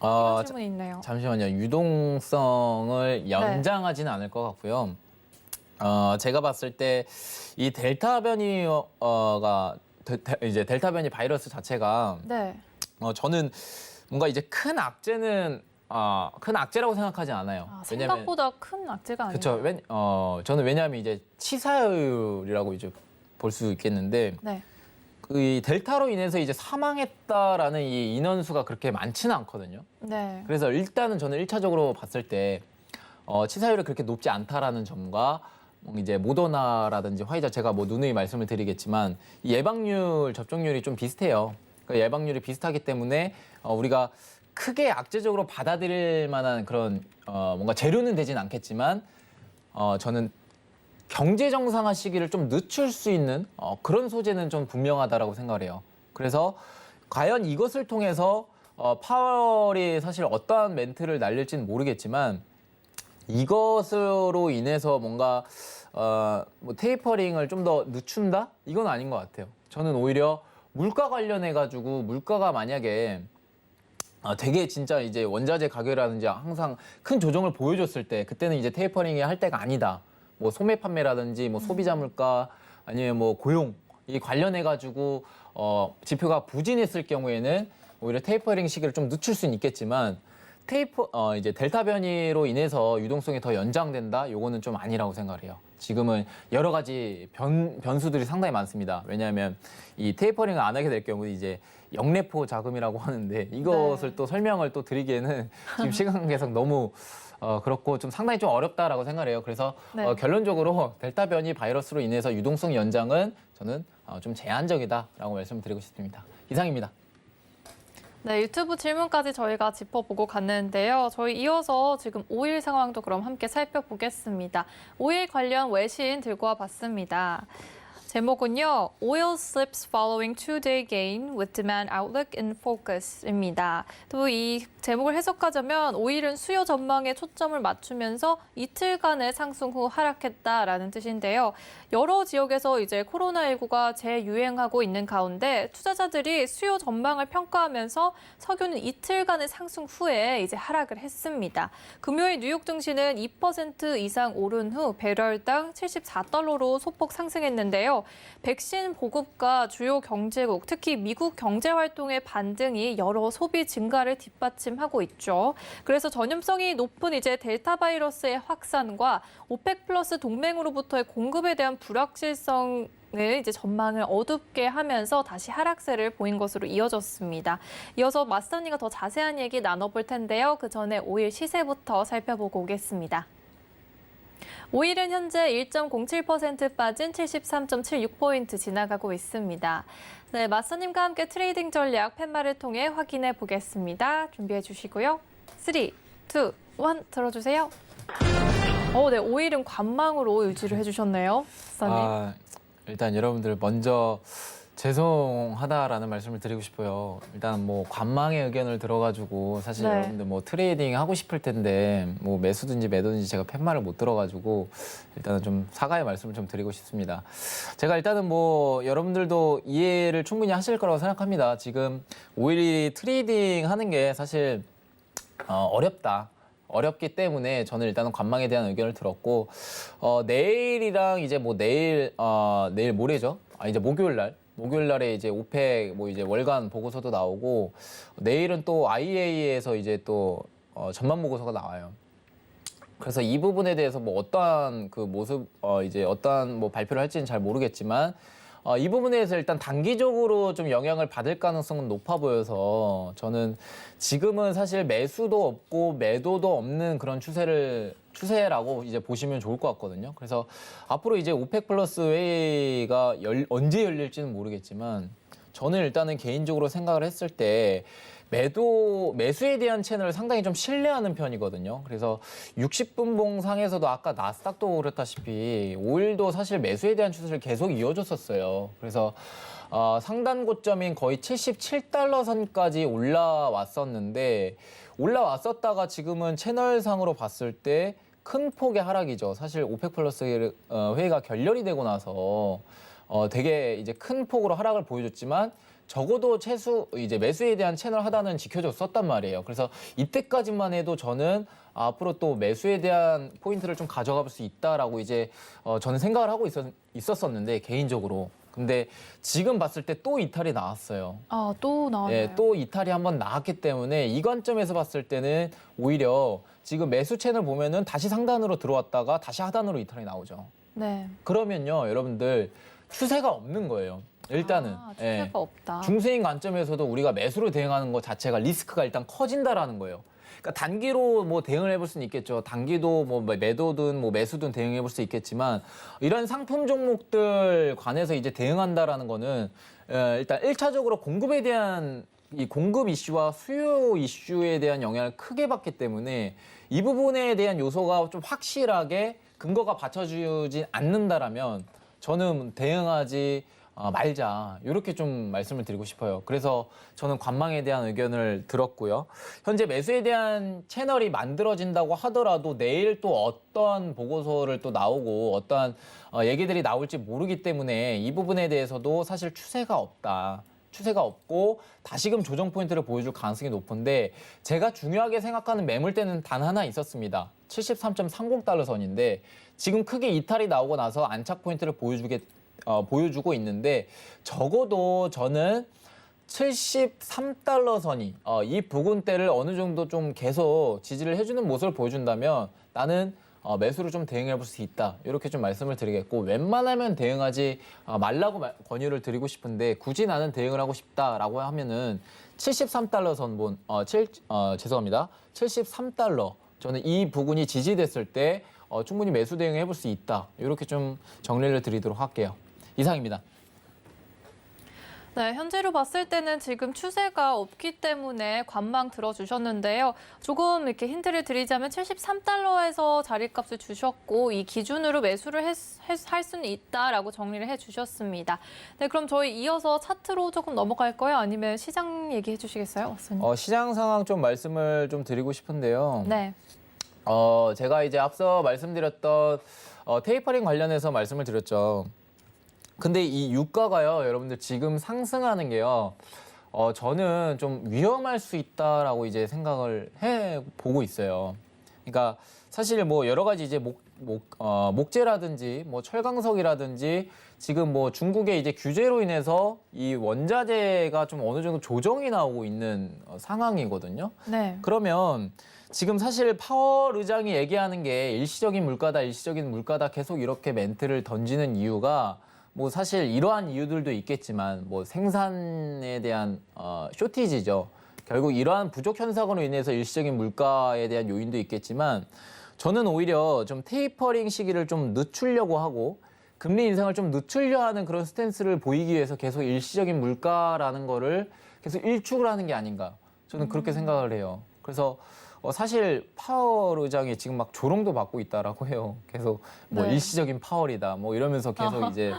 이런 질문이 있네요. 잠시만요. 유동성을 연장하지는 않을 것 같고요. 제가 봤을 때 이 델타 변이가 이제 델타 변이 바이러스 자체가 네. 저는 뭔가 이제 큰 악재라고 생각하지 않아요. 생각보다 큰 악재가 아니에요. 그렇죠. 저는 왜냐하면 이제 치사율이라고 이제 볼 수 있겠는데 네. 이 델타로 인해서 이제 사망했다라는 이 인원수가 그렇게 많지는 않거든요. 네. 그래서 일단은 저는 1차적으로 봤을 때 치사율이 그렇게 높지 않다라는 점과 이제 모더나라든지 화이자 제가 뭐 누누이 말씀을 드리겠지만 이 예방률 접종률이 좀 비슷해요. 그러니까 예방률이 비슷하기 때문에 우리가 크게 악재적으로 받아들일 만한 그런 뭔가 재료는 되진 않겠지만 저는 경제 정상화 시기를 좀 늦출 수 있는 그런 소재는 좀 분명하다라고 생각을 해요. 그래서 과연 이것을 통해서 파월이 사실 어떠한 멘트를 날릴지는 모르겠지만 이것으로 인해서 뭔가 뭐 테이퍼링을 좀 더 늦춘다? 이건 아닌 것 같아요. 저는 오히려 물가 관련해 가지고 물가가 만약에 되게 진짜 이제 원자재 가격이라든지 항상 큰 조정을 보여줬을 때 그때는 이제 테이퍼링이 할 때가 아니다. 뭐 소매 판매라든지 뭐 소비자 물가 아니면 뭐 고용 이 관련해 가지고 지표가 부진했을 경우에는 오히려 테이퍼링 시기를 좀 늦출 수는 있겠지만 이제 델타 변이로 인해서 유동성이 더 연장된다? 요거는 좀 아니라고 생각을 해요. 지금은 여러 가지 변수들이 상당히 많습니다. 왜냐하면 이 테이퍼링을 안 하게 될 경우 이제 영래포 자금이라고 하는데 이것을 또 설명을 또 드리기에는 지금 시간 관계상 너무 그렇고 좀 상당히 좀 어렵다라고 생각을 해요. 그래서 네. 결론적으로 델타 변이 바이러스로 인해서 유동성 연장은 저는 좀 제한적이다라고 말씀드리고 싶습니다. 이상입니다. 네, 유튜브 질문까지 저희가 짚어보고 갔는데요. 저희 이어서 지금 오일 상황도 그럼 함께 살펴보겠습니다. 오일 관련 외신 들고 와봤습니다. 제목은요, Oil slips following two-day gain with demand outlook in focus입니다. 또 이 제목을 해석하자면 오일은 수요 전망에 초점을 맞추면서 이틀간의 상승 후 하락했다라는 뜻인데요. 여러 지역에서 이제 코로나19가 재유행하고 있는 가운데 투자자들이 수요 전망을 평가하면서 석유는 이틀간의 상승 후에 이제 하락을 했습니다. 금요일 뉴욕 증시는 2% 이상 오른 후 배럴당 74달러로 소폭 상승했는데요. 백신 보급과 주요 경제국, 특히 미국 경제 활동의 반등이 여러 소비 증가를 뒷받침하고 있죠. 그래서 전염성이 높은 이제 델타 바이러스의 확산과 오펙 플러스 동맹으로부터의 공급에 대한 불확실성을 이제 전망을 어둡게 하면서 다시 하락세를 보인 것으로 이어졌습니다. 이어서 맞선이가 더 자세한 얘기 나눠볼 텐데요. 그 전에 오일 시세부터 살펴보고 오겠습니다. 오일은 현재 1.07% 빠진 73.76포인트 지나가고 있습니다. 네, 맞선님과 함께 트레이딩 전략 팻말을 통해 확인해 보겠습니다. 준비해 주시고요. 3, 2, 1 들어주세요. 네, 오일은 관망으로 유지를 해주셨네요. 맞선님. 일단 여러분들 먼저 죄송하다라는 말씀을 드리고 싶어요. 일단 뭐 관망의 의견을 들어가지고 사실 네. 여러분들 뭐 트레이딩 하고 싶을 텐데 뭐 매수든지 매도든지 제가 팻말을 못 들어가지고 일단은 좀 사과의 말씀을 좀 드리고 싶습니다. 제가 일단은 뭐 여러분들도 이해를 충분히 하실 거라고 생각합니다. 지금 오일이 트레이딩 하는 게 사실 어렵다. 어렵기 때문에 저는 일단은 관망에 대한 의견을 들었고 내일이랑 이제 뭐 내일 모레죠. 이제 목요일 날에 이제 오펙 뭐 이제 월간 보고서도 나오고 내일은 또 IEA에서 이제 또 전망 보고서가 나와요. 그래서 이 부분에 대해서 뭐 어떠한 그 모습 이제 어떠한 뭐 발표를 할지는 잘 모르겠지만 이 부분에 대해서 일단 단기적으로 좀 영향을 받을 가능성은 높아 보여서 저는 지금은 사실 매수도 없고 매도도 없는 그런 추세라고 이제 보시면 좋을 것 같거든요. 그래서 앞으로 이제 오펙 플러스 회의가 언제 열릴지는 모르겠지만 저는 일단은 개인적으로 생각을 했을 때 매수에 대한 채널을 상당히 좀 신뢰하는 편이거든요. 그래서 60분 봉상에서도 아까 나스닥도 그렇다시피 오일도 사실 매수에 대한 추세를 계속 이어줬었어요. 그래서 상단 고점인 거의 77달러 선까지 올라왔었는데 올라왔었다가 지금은 채널상으로 봤을 때 큰 폭의 하락이죠. 사실 오펙 플러스 회의가 결렬이 되고 나서 되게 이제 큰 폭으로 하락을 보여줬지만 적어도 이제 매수에 대한 채널 하단은 지켜줬었단 말이에요. 그래서 이때까지만 해도 저는 앞으로 또 매수에 대한 포인트를 좀 가져가 볼 수 있다라고 이제 저는 생각을 하고 있었었는데 개인적으로. 근데 지금 봤을 때 또 이탈이 나왔어요. 또 나왔나요? 네, 또 이탈이 한번 나왔기 때문에 이 관점에서 봤을 때는 오히려 지금 매수 채널 보면은 다시 상단으로 들어왔다가 다시 하단으로 이탈이 나오죠. 네. 그러면요, 여러분들 추세가 없는 거예요. 일단은. 추세가 예. 없다. 중세인 관점에서도 우리가 매수로 대응하는 것 자체가 리스크가 일단 커진다라는 거예요. 그러니까 단기로 뭐 대응을 해볼 수는 있겠죠. 단기도 뭐 매도든 뭐 매수든 대응해 볼 수 있겠지만 이런 상품 종목들 관해서 이제 대응한다라는 거는 일단 1차적으로 공급에 대한 이 공급 이슈와 수요 이슈에 대한 영향을 크게 받기 때문에 이 부분에 대한 요소가 좀 확실하게 근거가 받쳐주지 않는다라면 저는 대응하지 말자 이렇게 좀 말씀을 드리고 싶어요. 그래서 저는 관망에 대한 의견을 들었고요. 현재 매수에 대한 채널이 만들어진다고 하더라도 내일 또 어떤 보고서를 또 나오고 어떠한 얘기들이 나올지 모르기 때문에 이 부분에 대해서도 사실 추세가 없다. 추세가 없고 다시금 조정 포인트를 보여줄 가능성이 높은데 제가 중요하게 생각하는 매물대는 단 하나 있었습니다. 73.30달러 선인데 지금 크게 이탈이 나오고 나서 안착 포인트를 보여주고 있는데 적어도 저는 73달러 선이 이 부근대를 어느 정도 좀 계속 지지를 해주는 모습을 보여준다면 나는 매수를 좀 대응해 볼 수 있다. 이렇게 좀 말씀을 드리겠고 웬만하면 대응하지 말라고 권유를 드리고 싶은데 굳이 나는 대응을 하고 싶다라고 하면은 73달러 선본 죄송합니다. 73달러. 저는 이 부분이 지지됐을 때 충분히 매수 대응해 볼 수 있다. 이렇게 좀 정리를 드리도록 할게요. 이상입니다. 네, 현재로 봤을 때는 지금 추세가 없기 때문에 관망 들어주셨는데요. 조금 이렇게 힌트를 드리자면 73달러에서 자리값을 주셨고 이 기준으로 매수를 할 수는 있다라고 정리를 해주셨습니다. 네, 그럼 저희 이어서 차트로 조금 넘어갈까요? 아니면 시장 얘기해 주시겠어요, 왓슨님? 시장 상황 좀 말씀을 좀 드리고 싶은데요. 네. 제가 이제 앞서 말씀드렸던 테이퍼링 관련해서 말씀을 드렸죠. 근데 이 유가가요, 여러분들 지금 상승하는 게요, 저는 좀 위험할 수 있다라고 이제 생각을 보고 있어요. 그러니까 사실 뭐 여러 가지 이제 목재라든지 뭐 철강석이라든지 지금 뭐 중국의 이제 규제로 인해서 이 원자재가 좀 어느 정도 조정이 나오고 있는 상황이거든요. 네. 그러면 지금 사실 파월 의장이 얘기하는 게 일시적인 물가다 계속 이렇게 멘트를 던지는 이유가 뭐 사실 이러한 이유들도 있겠지만 뭐 생산에 대한 쇼티지죠. 결국 이러한 부족 현상으로 인해서 일시적인 물가에 대한 요인도 있겠지만 저는 오히려 좀 테이퍼링 시기를 좀 늦추려고 하고 금리 인상을 좀 늦추려 하는 그런 스탠스를 보이기 위해서 계속 일시적인 물가라는 거를 계속 일축을 하는 게 아닌가. 저는 그렇게 생각을 해요. 그래서 사실 파월 의장이 지금 막 조롱도 받고 있다라고 해요. 계속 뭐 네. 일시적인 파월이다 뭐 이러면서 계속 이제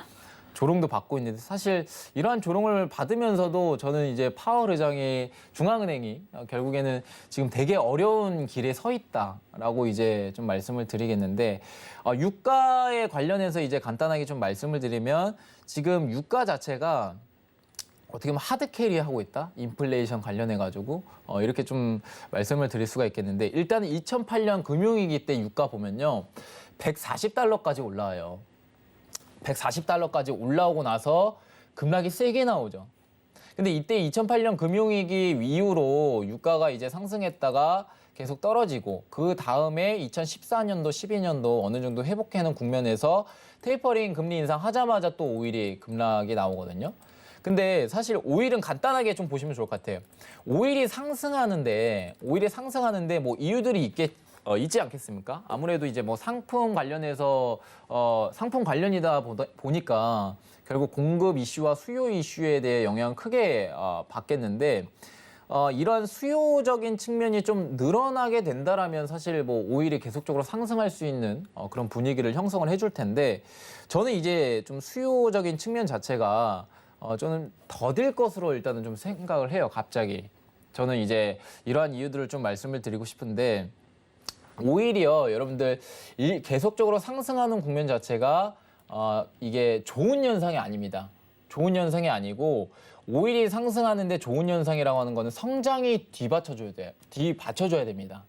조롱도 받고 있는데 사실 이러한 조롱을 받으면서도 저는 이제 파월 의장이 중앙은행이 결국에는 지금 되게 어려운 길에 서 있다라고 이제 좀 말씀을 드리겠는데 유가에 관련해서 이제 간단하게 좀 말씀을 드리면 지금 유가 자체가 어떻게 보면 하드 캐리하고 있다? 인플레이션 관련해가지고 이렇게 좀 말씀을 드릴 수가 있겠는데 일단은 2008년 금융위기 때 유가 보면요. 140달러까지 올라와요. 140달러까지 올라오고 나서 급락이 세게 나오죠. 근데 이때 2008년 금융위기 이후로 유가가 이제 상승했다가 계속 떨어지고 그 다음에 2014년도, 12년도 어느 정도 회복하는 국면에서 테이퍼링 금리 인상 하자마자 또 오일이 급락이 나오거든요. 근데 사실 오일은 간단하게 좀 보시면 좋을 것 같아요. 오일이 상승하는데 뭐 이유들이 있지 않겠습니까? 아무래도 이제 뭐 상품 관련해서 상품 관련이다 보니까 결국 공급 이슈와 수요 이슈에 대해 영향을 크게 받겠는데 이러한 수요적인 측면이 좀 늘어나게 된다라면 사실 뭐 오일이 계속적으로 상승할 수 있는 그런 분위기를 형성을 해줄 텐데 저는 이제 좀 수요적인 측면 자체가 저는 더딜 것으로 일단은 좀 생각을 해요. 갑자기 저는 이제 이러한 이유들을 좀 말씀을 드리고 싶은데 오히려 여러분들 계속적으로 상승하는 국면 자체가 이게 좋은 현상이 아닙니다. 좋은 현상이 아니고 오일이 상승하는데 좋은 현상이라고 하는 거는 성장이 뒤받쳐줘야 됩니다.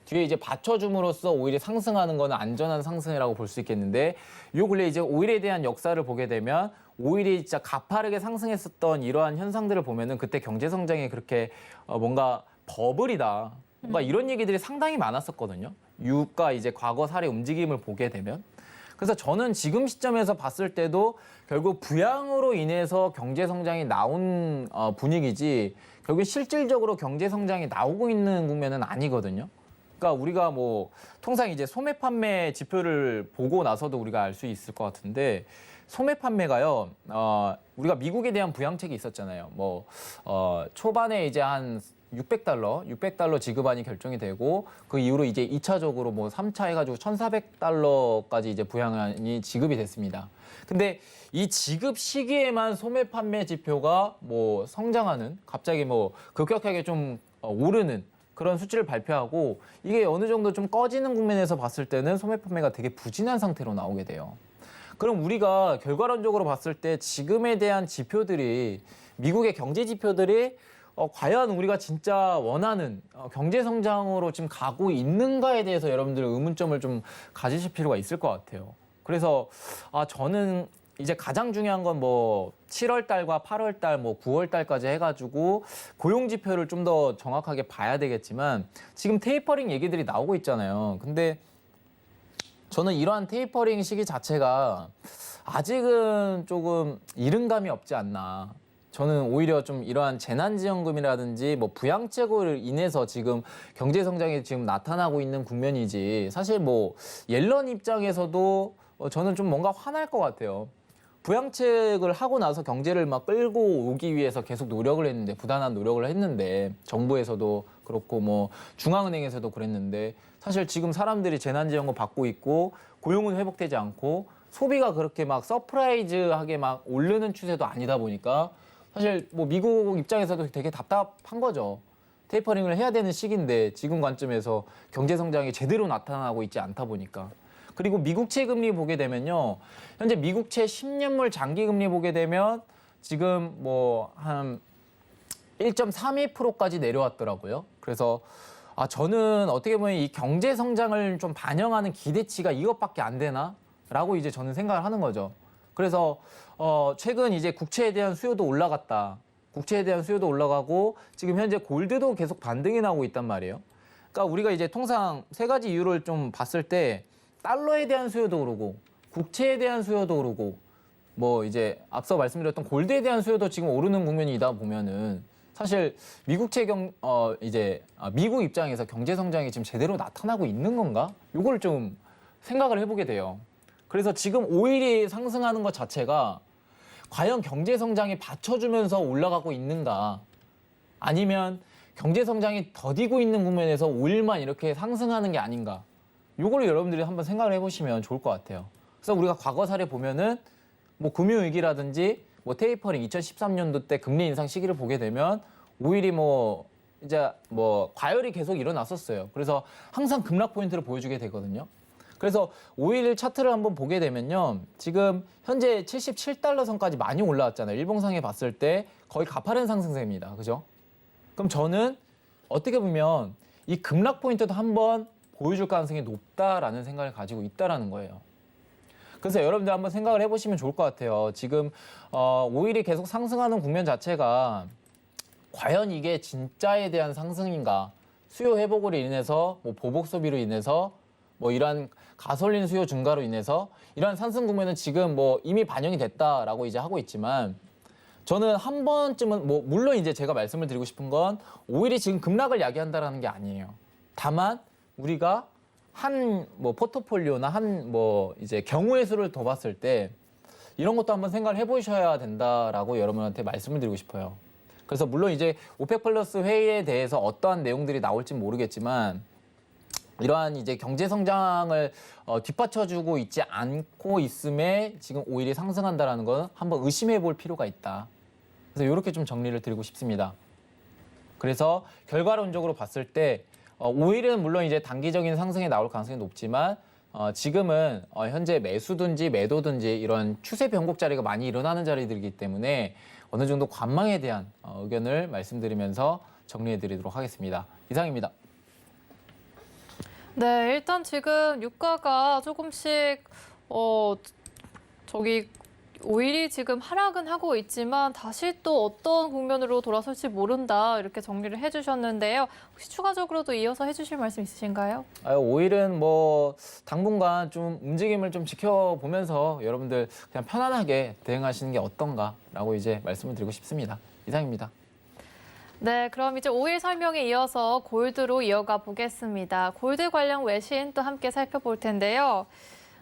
뒤에 이제 받쳐줌으로써 오일이 상승하는 거는 안전한 상승이라고 볼 수 있겠는데 요 근래 이제 오일에 대한 역사를 보게 되면 오일이 진짜 가파르게 상승했었던 이러한 현상들을 보면은 그때 경제 성장이 그렇게 뭔가 버블이다. 뭔가 이런 얘기들이 상당히 많았었거든요. 유가 이제 과거 사례 움직임을 보게 되면. 그래서 저는 지금 시점에서 봤을 때도 결국 부양으로 인해서 경제 성장이 나온 분위기지 결국 실질적으로 경제 성장이 나오고 있는 국면은 아니거든요. 그러니까 우리가 뭐 통상 이제 소매 판매 지표를 보고 나서도 우리가 알 수 있을 것 같은데 소매 판매가요. 우리가 미국에 대한 부양책이 있었잖아요. 초반에 이제 한 600달러 지급안이 결정이 되고 그 이후로 이제 2차적으로 뭐 3차 해가지고 1,400달러까지 이제 부양안이 지급이 됐습니다. 근데 이 지급 시기에만 소매 판매 지표가 뭐 성장하는 갑자기 뭐 급격하게 좀 오르는 그런 수치를 발표하고 이게 어느 정도 좀 꺼지는 국면에서 봤을 때는 소매 판매가 되게 부진한 상태로 나오게 돼요. 그럼 우리가 결과론적으로 봤을 때 지금에 대한 지표들이 미국의 경제 지표들이 과연 우리가 진짜 원하는 경제 성장으로 지금 가고 있는가에 대해서 여러분들 의문점을 좀 가지실 필요가 있을 것 같아요. 그래서 저는 이제 가장 중요한 건 뭐 7월 달과 8월 달, 뭐 9월 달까지 해가지고 고용 지표를 좀 더 정확하게 봐야 되겠지만 지금 테이퍼링 얘기들이 나오고 있잖아요. 근데 저는 이러한 테이퍼링 시기 자체가 아직은 조금 이른 감이 없지 않나. 저는 오히려 좀 이러한 재난지원금이라든지 뭐 부양책으로 인해서 지금 경제 성장이 지금 나타나고 있는 국면이지 사실 뭐 옐런 입장에서도 저는 좀 뭔가 화날 것 같아요. 부양책을 하고 나서 경제를 막 끌고 오기 위해서 계속 노력을 했는데 부단한 노력을 했는데 정부에서도 그렇고 뭐 중앙은행에서도 그랬는데 사실 지금 사람들이 재난지원금 받고 있고 고용은 회복되지 않고 소비가 그렇게 막 서프라이즈하게 막 오르는 추세도 아니다 보니까 사실 뭐 미국 입장에서도 되게 답답한 거죠. 테이퍼링을 해야 되는 시기인데 지금 관점에서 경제 성장이 제대로 나타나고 있지 않다 보니까. 그리고 미국채 금리 보게 되면요. 현재 미국채 10년물 장기 금리 보게 되면 지금 뭐 한 1.32%까지 내려왔더라고요. 그래서 저는 어떻게 보면 이 경제 성장을 좀 반영하는 기대치가 이것밖에 안 되나? 라고 이제 저는 생각을 하는 거죠. 그래서 최근 이제 국채에 대한 수요도 올라갔다. 국채에 대한 수요도 올라가고 지금 현재 골드도 계속 반등이 나오고 있단 말이에요. 그러니까 우리가 이제 통상 세 가지 이유를 좀 봤을 때 달러에 대한 수요도 오르고 국채에 대한 수요도 오르고 뭐 이제 앞서 말씀드렸던 골드에 대한 수요도 지금 오르는 국면이다 보면은 사실 미국채 미국 입장에서 경제 성장이 지금 제대로 나타나고 있는 건가? 요걸 좀 생각을 해보게 돼요. 그래서 지금 오일이 상승하는 것 자체가 과연 경제 성장이 받쳐주면서 올라가고 있는가? 아니면 경제 성장이 더디고 있는 국면에서 오일만 이렇게 상승하는 게 아닌가? 요걸 여러분들이 한번 생각을 해보시면 좋을 것 같아요. 그래서 우리가 과거 사례 보면은 뭐 금융위기라든지 뭐 테이퍼링 2013년도 때 금리 인상 시기를 보게 되면 오일이 뭐 이제 뭐 과열이 계속 일어났었어요. 그래서 항상 급락 포인트를 보여주게 되거든요. 그래서 오일 차트를 한번 보게 되면요. 지금 현재 77달러 선까지 많이 올라왔잖아요. 일봉상에 봤을 때 거의 가파른 상승세입니다. 그죠? 그럼 저는 어떻게 보면 이 급락 포인트도 한번 보여줄 가능성이 높다라는 생각을 가지고 있다라는 거예요. 그래서 여러분들 한번 생각을 해보시면 좋을 것 같아요. 지금 오일이 계속 상승하는 국면 자체가 과연 이게 진짜에 대한 상승인가? 수요 회복으로 인해서 뭐 보복 소비로 인해서 뭐 이러한 가솔린 수요 증가로 인해서 이러한 상승 국면은 지금 뭐 이미 반영이 됐다라고 이제 하고 있지만 저는 한 번쯤은 뭐 물론 이제 제가 말씀을 드리고 싶은 건 오일이 지금 급락을 야기한다라는 게 아니에요. 다만 우리가 한 뭐 포트폴리오나 한 뭐 이제 경우의 수를 더 봤을 때 이런 것도 한번 생각을 해보셔야 된다라고 여러분한테 말씀을 드리고 싶어요. 그래서 물론 이제 오펙 플러스 회의에 대해서 어떠한 내용들이 나올지 모르겠지만 이러한 이제 경제 성장을 뒷받쳐주고 있지 않고 있음에 지금 오일이 상승한다라는 건 한번 의심해 볼 필요가 있다. 그래서 이렇게 좀 정리를 드리고 싶습니다. 그래서 결과론적으로 봤을 때 오일은 물론 이제 단기적인 상승에 나올 가능성이 높지만 지금은 현재 매수든지 매도든지 이런 추세 변곡 자리가 많이 일어나는 자리들이기 때문에 어느 정도 관망에 대한 의견을 말씀드리면서 정리해 드리도록 하겠습니다. 이상입니다. 네, 일단 지금 유가가 조금씩 오일이 지금 하락은 하고 있지만 다시 또 어떤 국면으로 돌아설지 모른다 이렇게 정리를 해주셨는데요. 혹시 추가적으로도 이어서 해주실 말씀 있으신가요? 오일은 뭐 당분간 좀 움직임을 좀 지켜보면서 여러분들 그냥 편안하게 대응하시는 게 어떤가라고 이제 말씀을 드리고 싶습니다. 이상입니다. 네, 그럼 이제 오일 설명에 이어서 골드로 이어가 보겠습니다. 골드 관련 외신 또 함께 살펴볼 텐데요.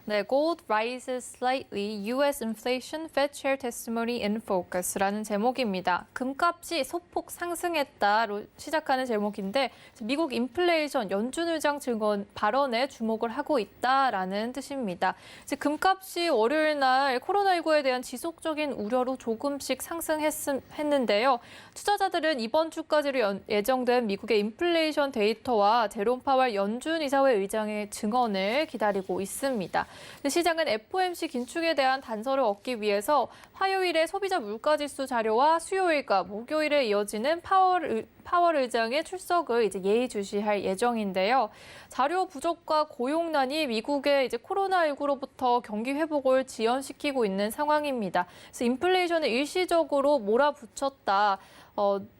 네, Gold rises slightly, U.S. inflation, Fed chair testimony in focus라는 제목입니다. 금값이 소폭 상승했다로 시작하는 제목인데 미국 인플레이션 연준 의장 증언 발언에 주목을 하고 있다라는 뜻입니다. 이제 금값이 월요일 날 코로나19에 대한 지속적인 우려로 조금씩 상승했는데요. 투자자들은 이번 주까지로 예정된 미국의 인플레이션 데이터와 제롬 파월 연준 이사회 의장의 증언을 기다리고 있습니다. 시장은 FOMC 긴축에 대한 단서를 얻기 위해서 화요일에 소비자 물가지수 자료와 수요일과 목요일에 이어지는 파월 의장의 출석을 이제 예의주시할 예정인데요. 자료 부족과 고용난이 미국의 이제 코로나19로부터 경기 회복을 지연시키고 있는 상황입니다. 그래서 인플레이션을 일시적으로 몰아붙였다.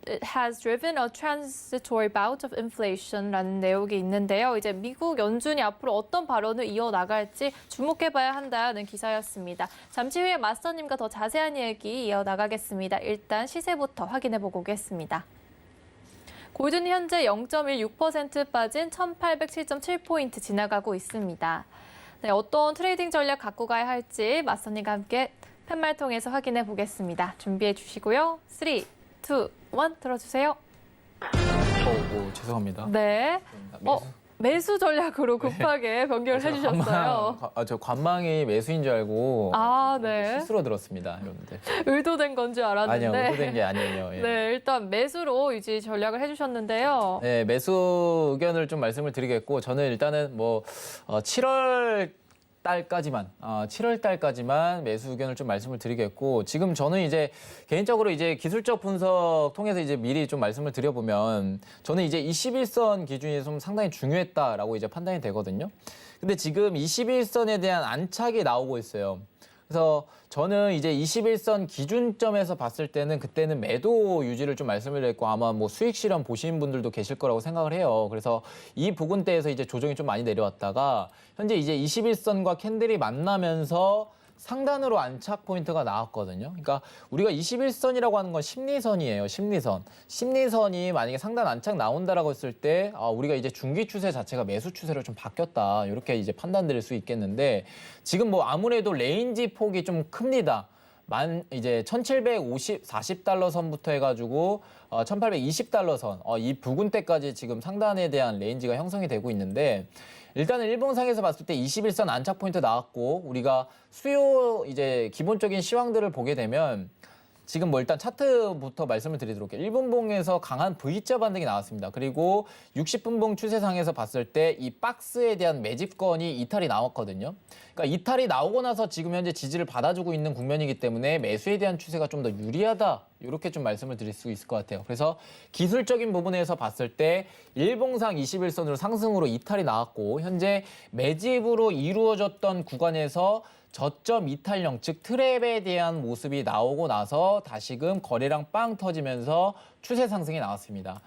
It has driven a transitory bout of inflation라는 내용이 있는데요. 이제 미국 연준이 앞으로 어떤 발언을 이어나갈지 주목해봐야 한다는 기사였습니다. 잠시 후에 마스터님과 더 자세한 얘기 이어나가겠습니다. 일단 시세부터 확인해보고 오겠습니다. 골드는 현재 0.16% 빠진 1807.7포인트 지나가고 있습니다. 네, 어떤 트레이딩 전략 갖고 가야 할지 마스터님과 함께 팻말 통해서 확인해 보겠습니다. 준비해 주시고요. 3, 2, 1 들어주세요. 죄송합니다. 네. 매수 전략으로 급하게 변경을 해주셨어요. 저 관망이 매수인 줄 알고 네. 실수로 들었습니다, 여러분들. 의도된 건 줄 알았는데. 아니요, 의도된 게 아니에요. 예. 네, 일단 매수로 유지 전략을 해주셨는데요. 네, 매수 의견을 좀 말씀을 드리겠고, 저는 일단은 7월 달까지만 매수 의견을 좀 말씀을 드리겠고, 지금 저는 이제 개인적으로 이제 기술적 분석 통해서 이제 미리 좀 말씀을 드려보면, 저는 이제 21선 기준이 좀 상당히 중요했다라고 이제 판단이 되거든요. 근데 지금 21선에 대한 안착이 나오고 있어요. 그래서 저는 이제 21선 기준점에서 봤을 때는 그때는 매도 유지를 좀 말씀을 드렸고, 아마 수익 실현 보신 분들도 계실 거라고 생각을 해요. 그래서 이 부근대에서 이제 조정이 좀 많이 내려왔다가 현재 이제 21선과 캔들이 만나면서 상단으로 안착 포인트가 나왔거든요. 그러니까 우리가 21선이라고 하는 건 심리선이에요. 심리선. 심리선이 만약에 상단 안착 나온다라고 했을 때 우리가 이제 중기 추세 자체가 매수 추세로 좀 바뀌었다. 이렇게 이제 판단드릴 수 있겠는데, 지금 아무래도 레인지 폭이 좀 큽니다. 이제 1740달러 선부터 해가지고 1820달러 선, 이 부근대까지 지금 상단에 대한 레인지가 형성이 되고 있는데, 일단은 일봉상에서 봤을 때 21선 안착 포인트 나왔고, 우리가 수요 이제 기본적인 시황들을 보게 되면 지금 일단 차트부터 말씀을 드리도록 할게요. 1분봉에서 강한 V자 반등이 나왔습니다. 그리고 60분봉 추세상에서 봤을 때 이 박스에 대한 매집건이 이탈이 나왔거든요. 그러니까 이탈이 나오고 나서 지금 현재 지지를 받아주고 있는 국면이기 때문에 매수에 대한 추세가 좀 더 유리하다. 이렇게 좀 말씀을 드릴 수 있을 것 같아요. 그래서 기술적인 부분에서 봤을 때 일봉상 21선으로 상승으로 이탈이 나왔고, 현재 매집으로 이루어졌던 구간에서 저점 이탈형, 즉 트랩에 대한 모습이 나오고 나서 다시금 거래량 빵 터지면서 추세 상승이 나왔습니다.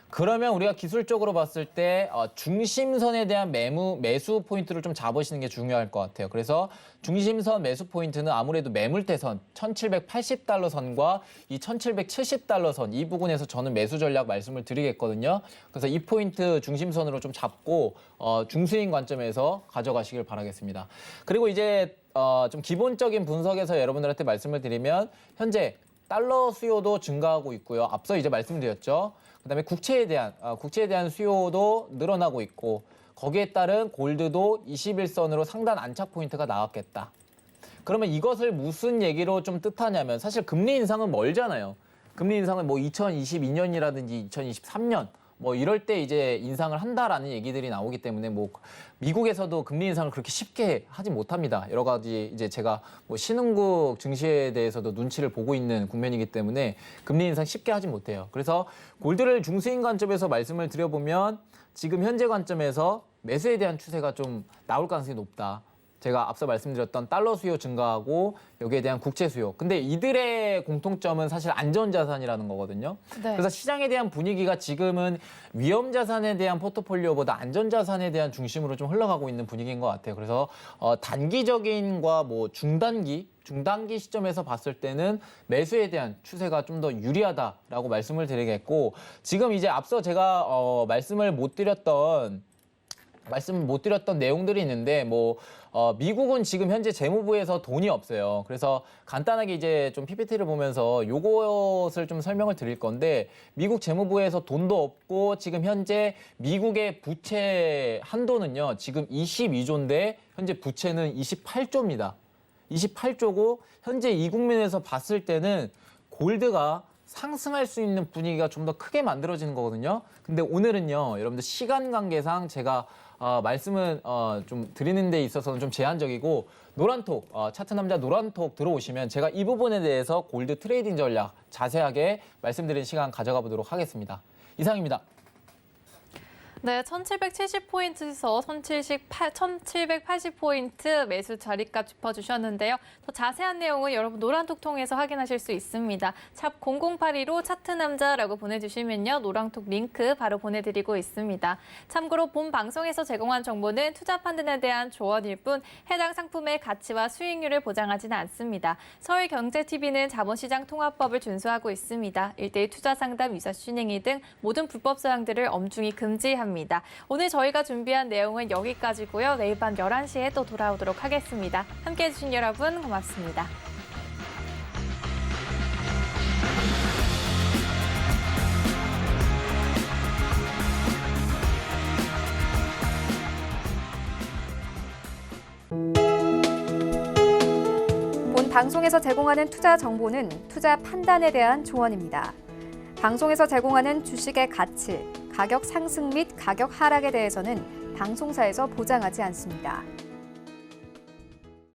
그러면 우리가 기술적으로 봤을 때 중심선에 대한 매수 포인트를 좀 잡으시는 게 중요할 것 같아요. 그래서 중심선 매수 포인트는 아무래도 매물대선 1780달러 선과 이 1770달러 선, 이 부분에서 저는 매수 전략 말씀을 드리겠거든요. 그래서 이 포인트 중심선으로 좀 잡고 중수인 관점에서 가져가시길 바라겠습니다. 그리고 이제 좀 기본적인 분석에서 여러분들한테 말씀을 드리면, 현재 달러 수요도 증가하고 있고요. 앞서 이제 말씀드렸죠. 그다음에 국채에 대한 수요도 늘어나고 있고, 거기에 따른 골드도 21선으로 상단 안착 포인트가 나왔겠다. 그러면 이것을 무슨 얘기로 좀 뜻하냐면, 사실 금리 인상은 멀잖아요. 금리 인상은 2022년이라든지 2023년 이럴 때 이제 인상을 한다라는 얘기들이 나오기 때문에 미국에서도 금리 인상을 그렇게 쉽게 하지 못합니다. 여러 가지 이제 제가 신흥국 증시에 대해서도 눈치를 보고 있는 국면이기 때문에 금리 인상 쉽게 하지 못해요. 그래서 골드를 중수인 관점에서 말씀을 드려보면, 지금 현재 관점에서 매수에 대한 추세가 좀 나올 가능성이 높다. 제가 앞서 말씀드렸던 달러 수요 증가하고 여기에 대한 국채 수요. 근데 이들의 공통점은 사실 안전자산이라는 거거든요. 네. 그래서 시장에 대한 분위기가 지금은 위험자산에 대한 포트폴리오보다 안전자산에 대한 중심으로 좀 흘러가고 있는 분위기인 것 같아요. 그래서 단기적인과 뭐 중단기 시점에서 봤을 때는 매수에 대한 추세가 좀 더 유리하다라고 말씀을 드리겠고, 지금 이제 앞서 제가 말씀을 못 드렸던 내용들이 있는데, 미국은 지금 현재 재무부에서 돈이 없어요. 그래서 간단하게 이제 좀 PPT를 보면서 요것을 좀 설명을 드릴 건데, 미국 재무부에서 돈도 없고 지금 현재 미국의 부채 한도는요, 지금 22조인데 현재 부채는 28조입니다. 28조고 현재 이 국면에서 봤을 때는 골드가 상승할 수 있는 분위기가 좀 더 크게 만들어지는 거거든요. 근데 오늘은요, 여러분들 시간 관계상 제가 말씀을 좀 드리는 데 있어서는 좀 제한적이고, 노란톡, 차트 남자 노란톡 들어오시면 제가 이 부분에 대해서 골드 트레이딩 전략 자세하게 말씀드리는 시간 가져가 보도록 하겠습니다. 이상입니다. 네, 1770포인트에서 1780포인트 매수 자리값 짚어주셨는데요. 더 자세한 내용은 여러분 노란톡 통해서 확인하실 수 있습니다. 샵 0082로 차트남자라고 보내주시면요, 노란톡 링크 바로 보내드리고 있습니다. 참고로 본 방송에서 제공한 정보는 투자 판단에 대한 조언일 뿐 해당 상품의 가치와 수익률을 보장하지는 않습니다. 서울경제TV는 자본시장 통합법을 준수하고 있습니다. 1:1 투자 상담, 유사 순행위 등 모든 불법 사항들을 엄중히 금지합니다. 오늘 저희가 준비한 내용은 여기까지고요. 내일 밤 11시에 또 돌아오도록 하겠습니다. 함께해 주신 여러분 고맙습니다. 본 방송에서 제공하는 투자 정보는 투자 판단에 대한 조언입니다. 방송에서 제공하는 주식의 가치, 가격 상승 및 가격 하락에 대해서는 방송사에서 보장하지 않습니다.